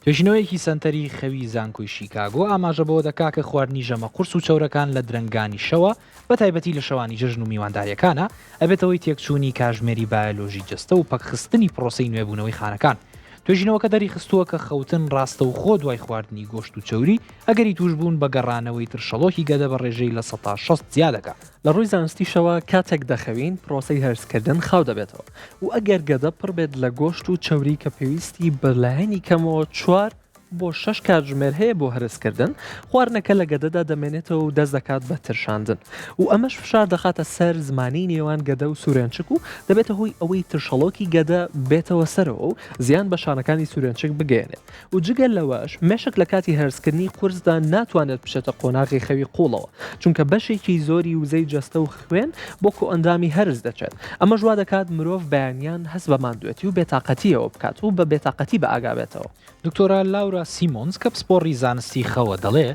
توێژینەوەیەکی سنتەری خەوی زانکۆی شیکاگۆ ئاماژە بۆ دەکا کە خواردنی ژەمە قورس و چەورەکان لە درەنگانی شەوە بە تایبەتی لە شەوانی جەژن و میوانداریەکانە ئەبێتەوەی تێکچوونی کاژمێری بایۆلۆژی جستە و پەکخستنی پرۆسەی نوێبوونەوەی خانەکان توێژینەوەکە دەری خستووە کە خەوتن ڕاستە و خۆ دوای خواردنی گۆشت و چەوری ئەگەری توش بوون بە گەڕانەوەی ترشەڵۆکی گەدە بە ڕێژەی لە 16 زیادەکە لە ڕووی زانستیشەوە کاتێک دەخەوین پرۆسەی هەرسکردن خاو دەبێتەوە و ئەگەر گەدە پڕ بێت لە گۆشت و چەوری کە پێویستی بەلایەنی کەمەوە 4 بۆ 6 کاتژمێر هەیە بۆ هەرسکردن خواردنەکە لە گەدەدا دەمێنێتەوە و دەست دەکات بە ترشاندن و ئەمەش فشار دەخاتە سەر زمانی نێوان گەدە و سوورێنچک و دەبێتە هۆی ئەوەی ترشەڵۆکی گەدە بێتەوە سەرەوە و زیان بە شانەکانی سوورێنچک بگەێنێت و جگەل لەوەش مێشک لە کاتی هەرسکردنی قورسدا ناتوانێت بشێتە قۆناغی خەوی قوڵەوە چونکە بەشێکی زۆری وزەی جەستە و خوێن بۆ کۆ ئەندامی هەرز دەچێت ئەمە ژوا دەکات مرۆڤ بەیانیان هەست بە ماندوێتی و بێتاقەتیەوە بکات و بە بێتاقەتی بە ئاگابێتەوە دکتۆرە لاورا سیمۆنز کە پسپۆڕی زانستی خەوە دەڵێ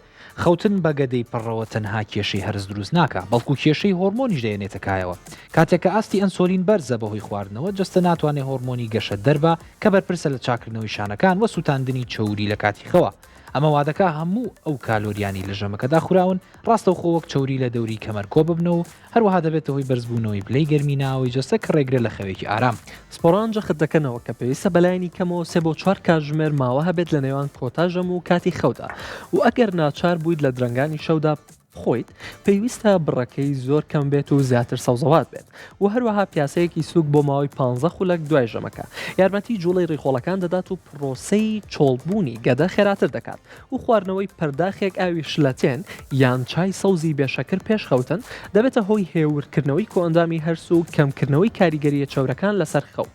خەوتن بە گەدەی پڕەوە تەنها کێشەی هەرز دروست ناکە بەڵکو کێشەی هۆرمۆنیش دەێنێتەکایەوە کاتێک کە ئاستی ئەنسۆلین بەرزە بەهۆی خواردنەوە جستە ناتوانێت هۆرمۆنی گەشە دەربە کە بەرپرسە لە چاکردنەوەی شانەکان وە سووتاندنی چەوری لە کاتی خەوە ئەمە وادەکە هەموو ئەو کالۆریانی لە ژەمەکەدا خوراون ڕاستە خۆوەک چەوری لە دەوری کەمەر کۆ ببنەوە و هەروەها دەبێتە هۆی بەرزبوونەوەی پلەی گەرمیناوەی جستە کە ڕێگرە لە خەوێکی ئارام سپۆران جەخت دەکەنەوە کە پێویستە بەلایانی کەمەوە 3 بۆ 4 کاتژمێر ماوە هەبێت لە نێوان کۆتا ژەم و کاتی خەودا و ئەگەر ناچار بوویت لە درەنگانی شەودا خۆیت پێویستە بڕەکەی زۆر کەم بێت و زیاتر سەوزەوات بێت و هەروەها پیاسەیەکی سووک بۆ ماوەی 15 خولەک دوای ژەمەکە یارمەتی جوڵی ڕێخۆڵەکان دەدات و پرۆسەی چۆڵبوونی گەدە خێراتر دەکات و خواردنەوەی پەرداخێک ئاوی شلەتێن یان چای سەوزی بێشەکر پێش خەوتن دەبێتە هۆی هێورکردنەوەی کۆئەندامی هەرس و کەمکردنەوەی کاریگەریە چەورەکان لەسەر خەو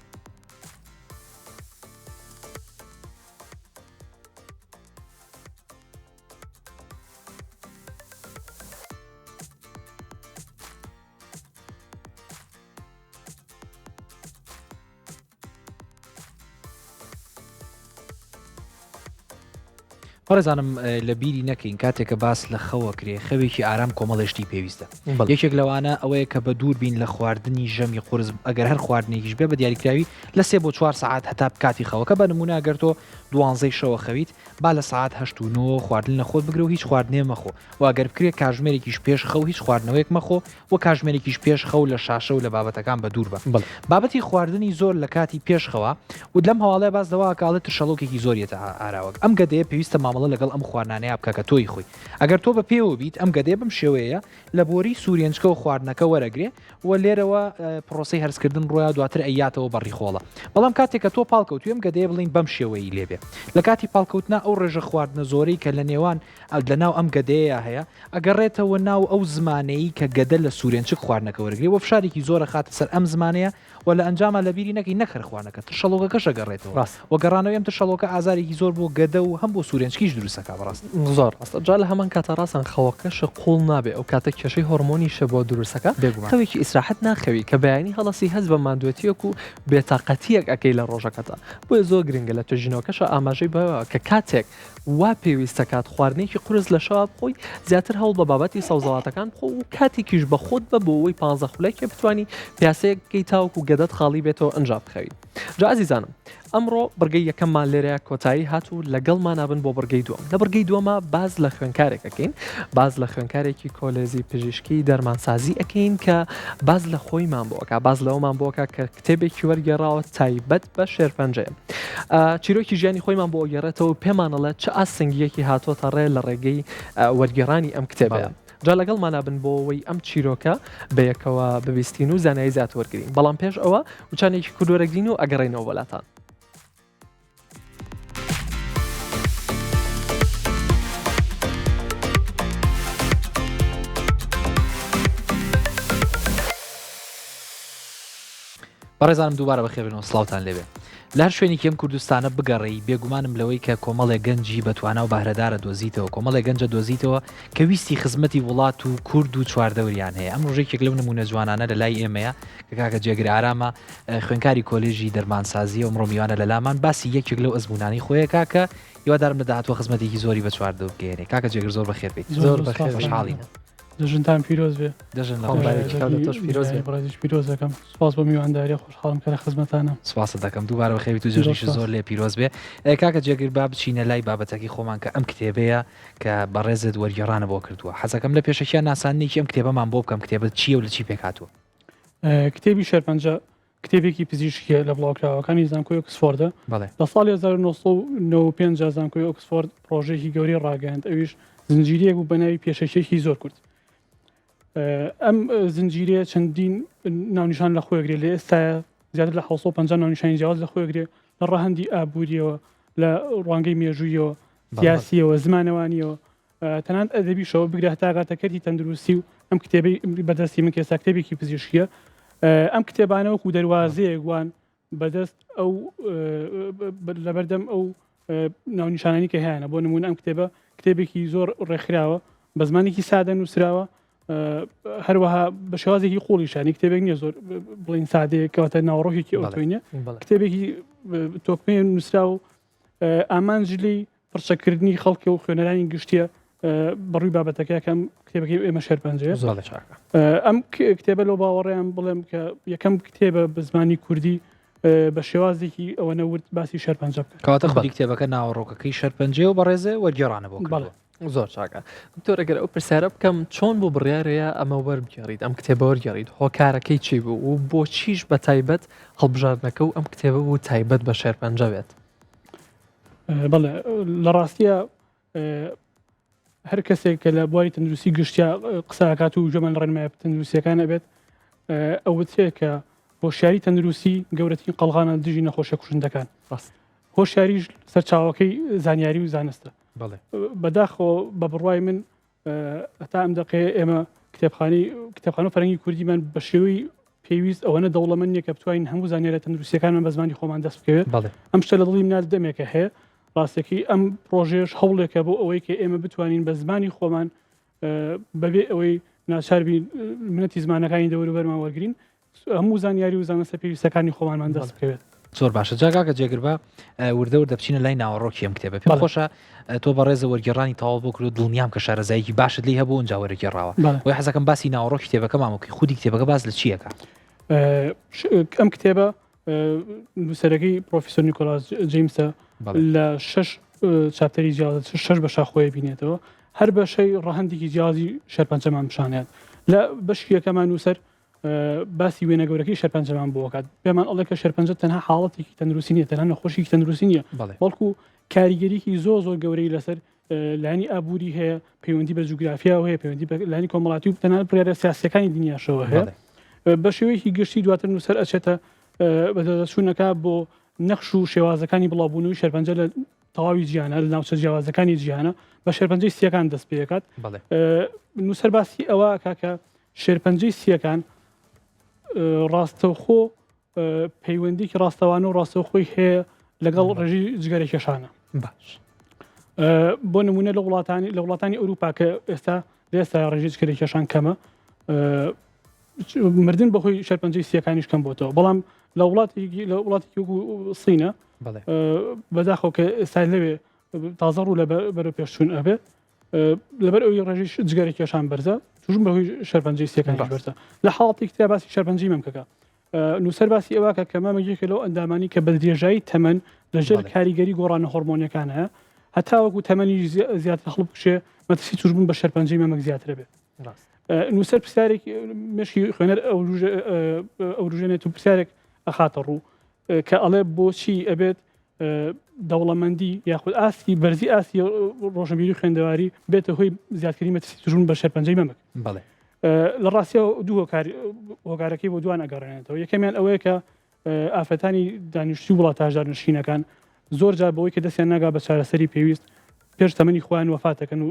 ڕێزانم لە بیری نەکەین کاتێکە باس لە خەوە کرێ خەوێکی ئارام کۆمەڵێشتی پێویستە یەکێک لەوانە ئەوەیە کە بە دوور بین لە خواردنی ژەمی قورس ئەگەر هەر خواردنێکیش بێ بە دیاریکراوی لە 3 بۆ 4 ساعت هەتا کاتی خەوەکە بە نمونە ئەگەر تۆ 12 شەوە خەویت با لە ساعت 8 و 9 خواردن لە خۆت بگرە و هیچ خواردنێ مەخۆ و ئەگەر بکرێ کاژمێرێکیش پێش خەو هیچ خواردنەوەیەک مەخۆ و کاژمێرێکیش پێش خەو لە شاشە و لە بابەتەکان بە دوور بە بابەتی خواردنی زۆر لە کاتی پێش خەوە و لەم هەواڵەیە باس دەوا کاڵێت ترشەڵۆکێکی زۆریەتە ئاراوەک ئەم گەدەیە پێویستە مامەڵە لەگەڵ ئەم خواردنانەیە بکە کە تۆی خۆی ئەگەر تۆ بە پێوە بیت ئەم گەدەیە بم شێوەیە لە بۆری سوورێنچکە و خواردنەکە وەرەگرێ و لێرەوە پرۆسەی هەرسکردن ڕۆیا دواتر ئەیاتەوە بەڕیخۆڵە بەڵام کاتێک کە تۆ پاڵکەوتوی ئەم گەدەیە بڵین بەم شێوەیە لێبێ لە کاتی پاڵکەوتنا ئەو ڕێژە خواردنە زۆرەی کە لە نێوان لەناو ئەم گەدەیە هەیە ئەگەڕێتەوە ناو ئەو زمانەی کە گەدە لە سوورێنچک خواردنەکە وەرگێ و فشارێکی زۆرە خاتە سەر ئەم زمانەیە و لە ئەنجامە لە بیری نەکەی نەخەر خواردنەکە ترشەڵۆکەکەشە گەڕێتەوە و گەڕانەوەی ئەم ترشەڵۆکە ئازارێکی زۆر بۆ گەدە و هەم بۆ سوورێنچکی کیش دروستەکە بەڕاست زۆر ڕاستە جا لە هەمان کاتە ڕاستن خەوەکەش قوڵ نابێ ئەو کاتە کێشەی هۆرمۆنیشە بۆ دروستەکە خەوێکی ئیسراحەت ناخەوی کە بەیانی هەڵەسی هەز بە مادوێتیەک و بێتاقەتیەک ئەەکەی لە ڕۆژەکەتە بۆیە زۆر گرنگە لە توێژینەوەکەشە ئاماژەی بەوە کە کاتێک وا پێویستە کات خواردنێکی قورس لە شەوا بخۆی زیاتر هەوڵ بە بابەتی سەوزەڵاتەکان بخۆ و کاتێکیش بە خۆت بە بۆەوەی 15 خولەکە بتوانی پیاسەیەکەی تاوک و گەدەت خاڵی بێتەوە ئەنجام بخەوی جا عزیزانم ئەمڕۆ بڕگەی یەکەممان لێرەیە کۆتایی هاتوو لەگەڵمان نابن بۆ بڕگەی دووەم لە بڕگەی دووەمە باز لە خوێنکارێکەکەین باز لە خوێنکارێکی کۆلێزی پزیشکی دەرمانسازی ئەەکەین کە باز لە خۆیمان بۆکە باز لەوەمان بۆکە کە کتێبێکی وەرگێڕاوە تایبەت بە شێرپەنجەیە چیرۆکی ژیانی خۆیمان بۆ گێڕێتەوە پێمانەڵە چه ئاسنگیەکی هاتوۆتە ڕێ لە ڕێگەی وەرگێڕانی ئەم کتێبەیە جا لەگەڵمان نابن بۆەوەی ئەم چیرۆکە بەیەکەوە ببیستین و زانایی زیات وەرگرین بەڵام پێش ئەوە وچانێکی کوردوەرەگرین و ئەگەڕێنەوە وەلاتان بەڕێزانم دووبارە بەخێربێنەوە سڵاوتان لێبێ لە هەر شوێنی کەم کوردستانە بگەڕی بێگومانم لەوەی کە کۆمەڵێک گەنجی بەتوانە و بەهرەدارە دۆزیتەوە کۆمەڵێک گەنجە دۆزیتەوە کە ویستی خزمەتی وڵات و کورد و چواردەوریان هەیە ئەم ڕۆژێکێک لەو نمونە جوانانە لە لای ئێمەیە کە کاکە جێگر ئارامە خوێنکاری کۆلێژی دەرمانسازی و ئەمڕۆ میوانە لە لامان باسی یەکێک لەو ئەزمونانی خۆیە کاکە هیوادارم لە داهاتوە خزمەتێکی زۆری بە چواردە بگەێنێ کاکە جێگر زۆر بەخێر بێت زۆر بەخێر خۆشحاڵینە دژنتان پیرۆز بێ دەژن ڕازیش پیرۆز دەکەم سپاس بۆ میوانداری خۆشحاڵم کە لە خزمەتانە سپاس دەکەم دووبارە بەخێوی تو جژنیش زۆر لێ پیرۆز بێ کاکە جێگر با بچینە لای بابەتەکەی خۆمان کە ئەم کتێبەیە کە بەڕێزت وەرگێڕانە بۆ کردووە حەزەکەم لە پێشەکیان ناسانێکی ئەم کتێبەمان بۆ بکەم کتێبەت چییە و لە چی پێکاتوە کتێبی شێرپەنجە کتێبێکی پزیشکیە لە بڵاوکراوەکانی زانکۆی ئۆکسفۆردە لە ساڵی 1995 زانکۆی ئۆکسفۆرد پرۆژێکی گەورەی ڕاگەاند ئەویش زنجیرەیەک بوو بە ناوی پێشەکیێکی زۆر کورت ئەم زنجیرەیە چەندین ناونیشان لە خۆیگرێت لە ئێستا زیاتر لە 1950 ناونیشانی جیاواز لە خۆیگرێت لە ڕەهەندی ئابوووریەوە لە ڕوانگەی مێژوویەوە سیاسیەوە زمانەوانیەوە تەنانەت ئەدەبیشەوە بگرێت هەتا ئاگاتەکەری تەندروستی و ئەم کتێبەی بەدەستی من کێستا کتێبێکی پزیشکیە ئەم کتێبانە وەکو دەواازەیەکوان بەدەست ئەو لەبەردەم ئەو ناونیشانانی کە هیانە بۆ نمونە ئەم کتێبە کتێبێکی زۆر ڕێکخراوە بە زمانێکی سادە نووسراوە هەروەها بە شێوازێکی قوڵیشانی کتێبێک نییە زۆر بڵین سادەیەکەواتە ناوەڕۆکێکی ئۆتۆینە کتێبێکی تۆکمەیە نووسرا و ئامانجلی پرچەکردنی خەڵکی و خوێنەرانی گشتیە بەڕووی بابەتەکە کەم کتێبەکەی ئێمە شێرپەنجەیە ئەم کتێبە لەو باوەڕێیان بڵێم کە یەکەم کتێبە بە زمانی کوردی بە شێوازێکی ئەوە نەورد باسی شێرپەنجە بکات کەواتە خودی کتێبەکە ناوەڕۆکەکەی شێرپەنجێ و بەڕێزێ وەرگێڕانە بۆ زۆر چاکە دکتۆر ئەگەر ئەو پرسیارە بکەم چۆن بۆ بڕیارەیە ئەمە وەربگێڕیت ئەم کتێبە وەرگێڕیت هۆکارەکەی چی بوو و بۆ چیش بە تایبەت هەڵبژاردنەکە و ئەم کتێبە بوو تایبەت بە شێرپەنجە بێت بەڵێ لە ڕاستیە هەر کەسێک کە لە بواری تەندروستی گشتیا قساکات و ژەمان ڕێنمای تەندروستیەکانە بێت ئەوەیە کە هۆشیاری تەندروستی گەورەترین قەڵغانە دژی نەخۆشە کوشندەکان هۆشیاریش سەرچاوەکەی زانیاری و زانستە بەداخەوە بە بڕوای من هەتا ئەم دەقەیە ئێمە کتێبخانە فەرەنگی کوردیمان بە شێوەی پێویست ئەوەنە دەوڵەمەند نیە کە بتوانین هەموو زانیارە تەندروستیەکانمان بە زمانی خۆمان دەست بکەوێت ئەم شتە لە دڵی منات دەمێکە هەیە ڕاستێکی ئەم پرۆژێش هەوڵێکە بۆ ئەوەی کە ئێمە بتوانین بە زمانی خۆمان بەبێ ئەوەی ناچاربی منەتی زمانەکانی دەوروبەرمان وەرگین هەموو زانیاری و زانستە پێویستەکانی خۆمانمان دەست بکەوێت زۆر باشە جاگاکە جێگربە وردە دەبچینە لای ناوەڕۆکی ئەم کتێبە پێم خۆشە تۆ بەڕێزە وەرگێڕانی تاواو بۆ کرد دڵنیام کە شارەزایکی باشت لی هەبوو ئەنجا وەرگێڕاوە وی حەزەکەم باسی ناوەڕۆکی کتێبەکە مامۆکی خودی کتێبەکە باز لە چیەکە ئەم کتێبە نووسەرەکەی پرۆفیسۆر نیکۆلاس جیمسە لە 6 چاپتەری جیاواز 6 بەشە خۆی بینێتەوە هەر بەشەی ڕەهەندێکی جیازی شێرپەنجەمان پیشانێت لە بەشی یەکەمان نووسەر باسی وێنە گەورەکەی شێرپەنجەمان بۆ کات پێمان ئەڵێ کە شێرپەنجە تەنها حاڵەتێکی تەندروستی نیە تەنها نەخۆشی تەندروستی نیە بەڵکو کاریگەریکی زۆر گەورەی لەسەر لانی ئابووری هەیە پەیوەندی بە جوگرافیا هەیە پەیوەندی بە لانی کۆمەڵاتی و تەنانەت پرێرە سیاسیەکانی دنیاشەوە هەیە بە شێوەیەکی گشتی دواتر نووسەر ئەچێتە بەدەستچوونەکە بۆ نەخش و شێوازەکانی بڵاوبوونەوەی شێرپەنجە لە تەواوی جیهانە لە ناوچە جیاوازەکانی جیهانە بە شێرپەنجەی سیەکان دەست پێکات نووسەر باسی ئەوە کاکە شێرپەنجەی سیەکان ڕاستەوخۆ پەیوەندیکی ڕاستەوانە و ڕاستەوخۆی هەیە لەگەڵ ڕێژی جگەرەکێشانە باش بۆ نمونە لە وڵاتانی ئەوروپا کە ئێستا ڕێژێجکەرێکیشان کەمە مردن بەخۆی شەرپەنجەی سیەکانیش کەم بۆتەوە بەڵام لە وڵاتی سینە بەداخەوە کە ئێستا لەوێ تازە ڕوو لە بەرە پێشچوون ئەبێ لەبەر ئەوی ڕێژی جگەرێکیشان بەرزە توژم بەهۆی شەرپەنجەی سیەکانی بەرزە لە حاڵاتی کتێب باسی شەرپەنجی مەمکەکە نووسەر باسی ئەوە کە مەمەگەیەکە لەو ئەندامانی کە بە درێژایی تەمەن لەژێر کاریگەری گۆڕانە هۆرمۆنیەکان هەیە هەتا وەکو تەمەنی زیاتر هەڵ بکوشێ مەترسی توژبوون بە شەرپەنجەی مەمەک زیاتر بێت نووسەر پرسیارێک مشکی خوێنەر ئەو ژێنێت و پرسیارێک ئەخاتە ڕوو کە ئەڵێ بۆچی ئەبێت دەوڵەمەندی یاخود ئاسی بەرزی ئاسی ڕۆژنبیری خوێندەواری بێتە هۆی زیادکردنی مەترسی توژبوون بە شەرپەنجەی مەمەک لە ڕاستیەوە دوو هۆکارەکەی بۆ دوان ئەگەڕێنێتەوە یەکەمیان ئەوەیە کە ئافەتانی دانیشتوی وڵاتە هەژارنشینەکان زۆر جار بەوەی کە دەستیان ناگا بە چارەسەری پێویست پێش تەمەنی خۆیان وەفاتەکەن و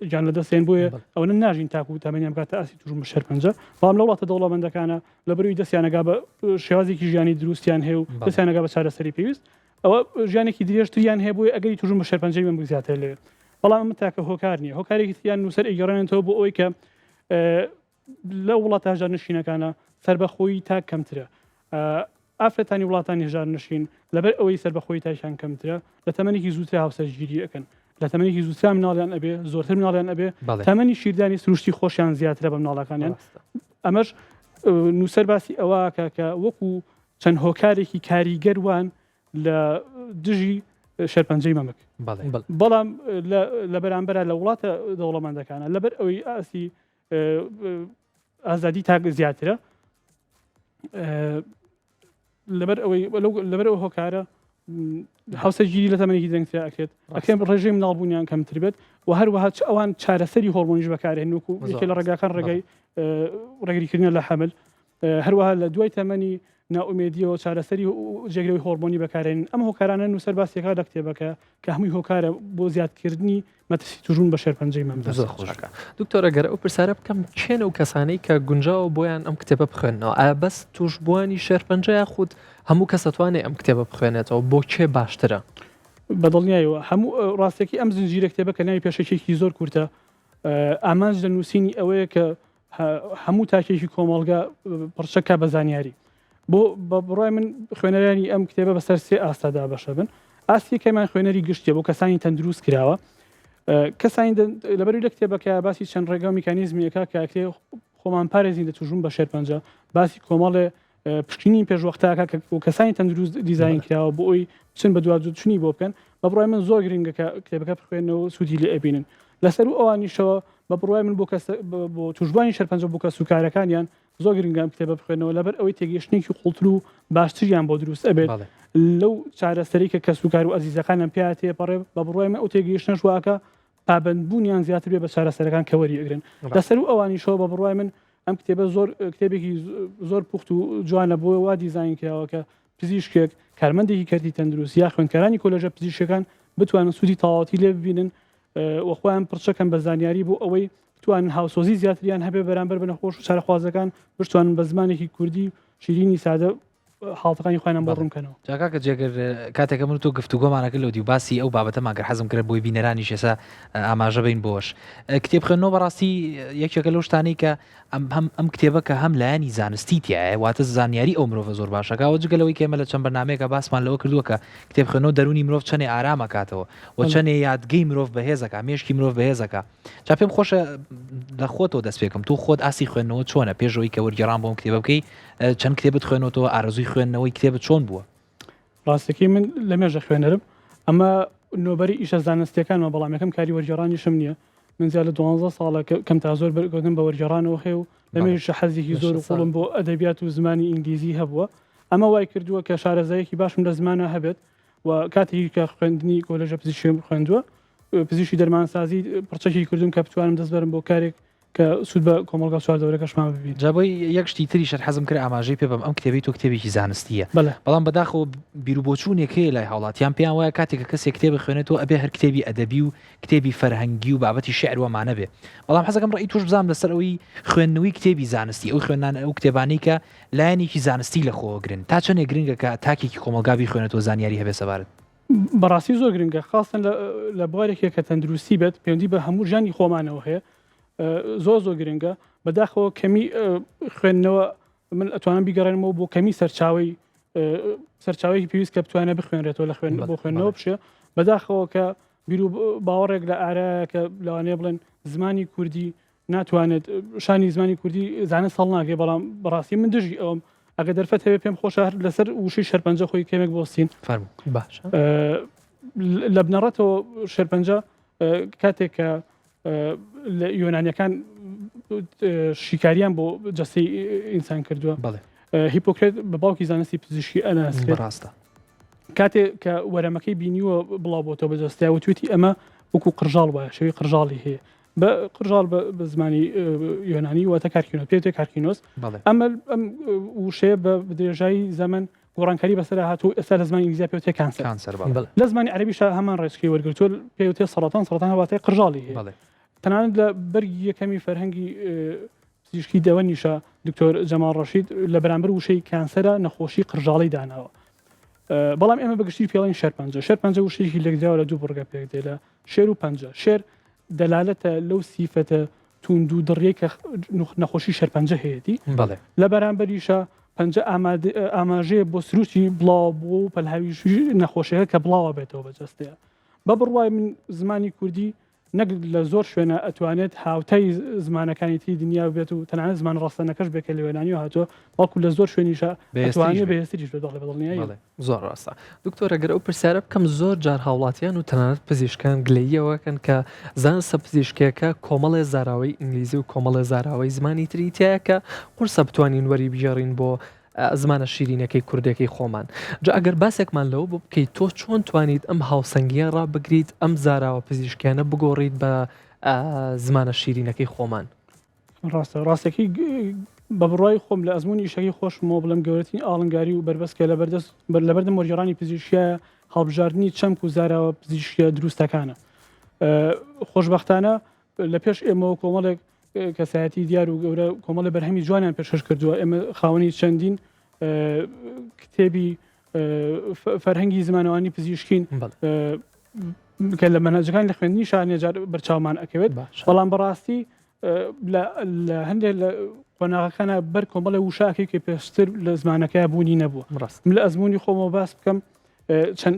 گیان لە دەستیان بۆیە ئەوە ناژین تاکو و تەمەنیان بکاتە ئاسی توژبوون بە شەرپەنجە بەڵام لە وڵاتە دەوڵەمەندەکانە لەبەروی دەستیانەگا بە شێوازێکی ژیانی دروستیان هەیە و دەستیانەگا بە چارەسەری پێویست ئەوە ژیانێکی درێژتریان هەیە بۆی ئەگەری توژبوون بە شەرپەنجەی مەمەک زیاتر لێ بەڵام ئەمە تاکە هۆکار نییە هۆکارێکی تریان نووسەر ئەگەڕێنێتەوە بۆ ئەوەی کە لە وڵاتە هەژارنشینەکانە سەربەخۆیی تا کەمترە ئافرەتانی وڵاتانی هەژارنشین لەبەر ئەوەی سەربەخۆیی تاشان کەمترە لە تەمەنێکی زووتر هاوسەرگیری ئەەکەن لە تەمەنێکی زووترا مناڵیان ئەبێ زۆرتر مناڵیان ئەبێ تەمەنی شیردانی سروشتی خۆشیان زیاترە بە مناڵەکانیان ئەمەش نووسەر باسی ئەوە کە وەکو چەند هۆکارێکی کاریگەروان لە دژی شەرپەنجەی مەمەک بەڵام لە بەرامبەرە لە وڵاتە دەوڵەمەندەکانە لەبەر ئەوەی ئاسی ئازادی تا زیاترە لەبەر ئەو هۆکارە هاوسەرگیری لە تەمەنێکی دەنگترا ئەکرێت ئەکرێن ڕێژەی مناڵبوونیان کەمتر بێت و هەروەها ئەوان چارەسەری هۆرمۆنیش بەکارهێن وەکو یەکێ لە ڕێگاکان ڕێگای ڕێگریکردنە لە حەمل هەروەها لە دوای تەمەنی ناومێدیەوە چارەسەری جێگرەوەی هۆرمۆنی بەکارێن ئەم هۆکارانە نووسەر باسیەکە لە کتێبەکە کە هەمووی هۆکارە بۆ زیادکردنی مەترسی توژبوون بە شەرپەنجەی مەمەک دکتۆرە گەر ئەو پرسیارە بکەم چێنە و کەسانەی کە گونجاوە بۆیان ئەم کتێبە بخوێنەوە ئایا بەس توژبووانی شەرپەنجە یاخود هەموو کەس دەتوانێت ئەم کتێبە بخوێنێتەوە بۆ کێ باشترە بەدڵنیایەوە هەموو ڕاستێکی ئەم زنجیرە کتێبە کە ناوی پێشەکێکی زۆر کورتە ئامانج لە نووسینی ئەوەیە کە هەموو تاکێکی کۆمەڵگا پڕچەکە بە زانیاری بۆ بڕای من خوێنەرانی ئەم کتێبە بەسەر سێ ئاستادا بەشە بن ئاستیەکەمان خوێنەری گشتیە بۆ کەسانی تەندروست کراوە کەسانی لەبەروی لە کتێبەکە باسی چەند ڕێگە و میکانیزمیەکە کە خۆمان پارێزین لە توژبوون بە شەرپەنجە باسی کۆمەڵێ پشتینی پێشوەختاکە و کەسانی تەندروست دیزاین کراوە بۆ ئەوی چن بە دواتچنی بۆ بکەن بە بڕای من زۆر گرنگەکە کتێبەکە بخوێنەوە سوودی لێ ئەبینن لەسەر و ئەوانیشەوە بە بڕای من بۆ توژبوانی شەرپەنجە بۆ کەس و کارەکانیان زۆر گرنگام کتێبە بخوێنەوە لەبەر ئەوەی تێگەشتێکی قوڵتر و باشتریان بۆ دروست ئەبێت لەو چارەسەری کە کەس و کار و ئەزیزەکانیان پێ تێپەڕێ بە بڕای من ئەو تێگەیشتنەش واکە پابەندبوونیان زیاتر بێ بە چارەسەرەکان کە وەریەگرن لەسەر و ئەوانیشەوە بە بڕای من ئەم کتێبە زۆر کتێبێکی زۆر پوخت و جوانە بۆ وا دیزاین کراوە کە پزیشکێک کارمەندێکی کەرتی تەندروست یا خوێندکارانی کۆلێژە پزیشکەکان بتوانن سوودی تەواوەتی لێ ببینن وەخۆیان پڕچەکەن بە زانیاری بۆ ئەوەی بتوانن هاوسۆزی زیاتریان هەبێ بەرامبەر بە نەخۆش و چارەخوازەکان بتوانن بە زمانێکی کوردی شیرینی سادە حاڵتەکانی خۆیان بۆ ڕوونکەنەوە جاکا کە جێگەر کاتێکە من تۆ گفتوگۆمانەکە لەو دی باسی ئەو بابەتەماگەر حەزم کرد بۆی بینەرانی شێسا ئاماژە بین بۆش کتێب خوێندنەوە بەڕاستی یەکێکە لەو شتانەی کە ئەم کتێبە کە هەم لایەنی زانستی تایە واتە زانیاری ئەو مرۆڤە زۆر باشەکەەوە جگەلەوەی کێمە لە چەند بەرنامەیەکە باسمان لەوە کردووە کە کتێب خوێنەوە دەرونی مرۆڤ چەندێ ئارامەکاتەوە و چەندێ یادگەی مرۆڤ بەهێزەکە مێشکی مرۆڤ بەهێزەکە جا پێم خۆشە لە خۆتەوە دەست پێکەم تو خۆت ئاسی خوێندنەوە چۆنە پێشەوەی کە وەرگێڕان بۆم کتێبە بکەی چەند کتێبت خوێنەوە ئارەزووی خوێندنەوەی کتێبت چۆن بووە ڕاستەکەی من لە مێژە خوێنەرم ئەمە نۆبەری ئیشە زانستیەکانمە بەڵام یەکەم کاری وەرگێڕانیشم نییە من زیاد لە 12 ساڵە کەم تا زۆر بەرگەوتن بە وەرگێڕانەوە هەیە و لە مێژە حەزێکی زۆر و قوڵم بۆ ئەدەبیات و زمانی ئینگلیزی هەبووە ئەمە وای کردووە کە شارەزایەکی باشم لە زمانە هەبێت و کاتێکی کە خوێندنی کۆلێژە پزیشکی خوێندووە پزیشکی دەرمانسازی پڕچەکی کردوم کە بتوانم دەست بەرم بۆ کارێک کە سوود بە کۆمەڵگا چواردەوەرەکەشمان ببین جابۆی یەک شتی تری شەر حەزم کرد ئاماژەی پێ بم ئەم کتێبی تۆ کتێبێکی زانستیە بەڵام بەداخەوە بیرروبۆچوونێکەیە لای هاوڵاتیان پێیان وایە کاتێکە کەسێک کتێب خوێنێتەوە ئەبێ هەر کتێبی ئەدەبی و کتێبی فەرهەنگی و بابەتی شعر وەمانە بێ بەڵام حەزەکەم ڕێی توش بزانم لەسەر ئەوەی خوێندنەوەی کتێبی زانستی ئەو خوێندان ئەو کتێبانەی کە لایەنێکی زانستی لە خۆگرن تا چەندێک گرنگە کە تاکێکی کۆمەلگاوی خوێنێتەوە زانیاری هەبێ سەبارەت بەڕاستی زۆر گرنگە خاستن لە بوارێکێک کە تەندروستی بێت پەیوەندی بە هەموو ژانی خۆمانەوە هەیە زۆر گرنگە بەداخەوە کەمی خوێندنەوە من ئەتوانم بیگەڕێنمەوە بۆ کەمی سەرچاوەیەکی پێویست کە بتوانێت بخوێنرێتەوە لە بۆ خوێندنەوە بشێ بەداخەوە کە بیر و باوەڕێک لە ئارایە کە لەوانەیە بڵێن زمانی کوردی ناتوانێت شانی زمانی کوردی زانە سەڵ ناگێ بەڵام بەڕاستی من دژی ئەوم ئەگە دەرفەت هەیە پێم خۆشە لەسەر وشەی شەرپەنجە خۆی کەمێک بۆستین باش لە بنەڕەتەوە شەرپەنجە کاتێک کە لە یۆنانیەکان شیکاریان بۆ جەستەی ئینسان کردووە هیپۆکرێت بە باوکی زانستی پزیشکی ئەناسکرێت ڕاستە کاتێک کە وەرەمەکەی بینیوە بڵاو بۆتەوە بە جەستیا و توێتی ئەمە وەکو قڕژاڵ وایە شەوی قڕژاڵی هەیە بە قڕژاڵ بە زمانی یۆنانی واتە کارکینۆس پێوتێ کارکینۆس ئەمە ئەم وشەیە بە درێژایی زەمن گۆڕانکاری بەسەر هاتوو ئێستا لە زمانی ئینگلیزی پێوتێ کانسەر لە زمانی عەرەبیش هەمان ڕێچکەی وەرگرتووە پێوتێ سەرەتان هەواتای قڕژاڵی هەیە تەنانەت لە بەرگی یەکەمی فەرهەنگی پزیشکی دەوەنیشە دکتۆر جەمال ڕەشید لە بەرامبەر وشەی کانسەرە نەخۆشی قڕژاڵی داناوە بەڵام ئێمە بەگشتی پێڵین شەرپەنجە وشەیەکی لەگداوە لە دوو بڕگە پێک دێ لە شێر و پەنجە شێر دەلالەتە لەو سیفەتە توند و دڕیە کە نەخۆشی شەرپەنجە هەیەی لە بەرامبەریشە پەنجە ئاماژەیە بۆ سروشتی بڵاو بۆ پەلهاویشی نەخۆشیەکە کە بڵاوە بێتەوە بەجەستەیە بە بڕوای من زمانی کوردی نەک لە زۆر شوێنە ئەتوانێت هاوتای زمانەکانی تی دنیا بێت و تەنانەت زمان ڕاستەنەکەش بێکە لە وێنانی و هاتووە بەڵکو لە زۆر شوێنیشە ئەتوانێت بەهێستریش بێت بەدڵنیایی زۆر ڕاستە دکتۆر ئەگەر ئەو پرسیارە بکەم زۆر جار هاوڵاتیان و تەنانەت پزیشکان گلەییەوەکەن کە زانستە پزیشکیەکە کۆمەڵێ زاراوەی ئینگلیزی و کۆمەڵێ زاراوەی زمانی تریتایە کە قورسە بتوانین وەری بژێڕین بۆ زمانە شیرینەکەی کوردەکەی خۆمان جا ئەگەر باسێکمان لەوە بۆ بکەیت تۆ چۆن توانیت ئەم هاوسەنگیە ڕابگریت ئەم زاراوە پزیشکیانە بگۆڕیت بە زمانە شیرینەکەی خۆمان ڕاستەکەی بە بڕای خۆم لە ئەزمموی شەکەی خۆشمەوە بڵم گەورەترین ئاڵنگاری و بربەستکە لەبەردەم وەرگێڕانی پزیشکیە هەڵبژاردننی چەمک و زاراوە پزیشکیە دروستەکانە خۆشببختانە لە پێش ئێمەوە کۆمەڵێک کەسایەتی دیار و گەورە کۆمەڵە بەرهەمی جوانیان پێشکەش کردووە ئێمە خاوەنی چەندین کتێبی فەرهەنگی زمانەوانی پزیشکین کە لە مەنهەجەکان لە خوێندنی شانێجار بەرچاومان ئەکەوێت بەڵام بەڕاستی لە هەندێک لە قۆناغەکانە بەر کۆمەڵە وشاکەی کە پێشتر لە زمانەکە بوونی نەبووە من لە ئەزمموی خۆمەوە باس بکەم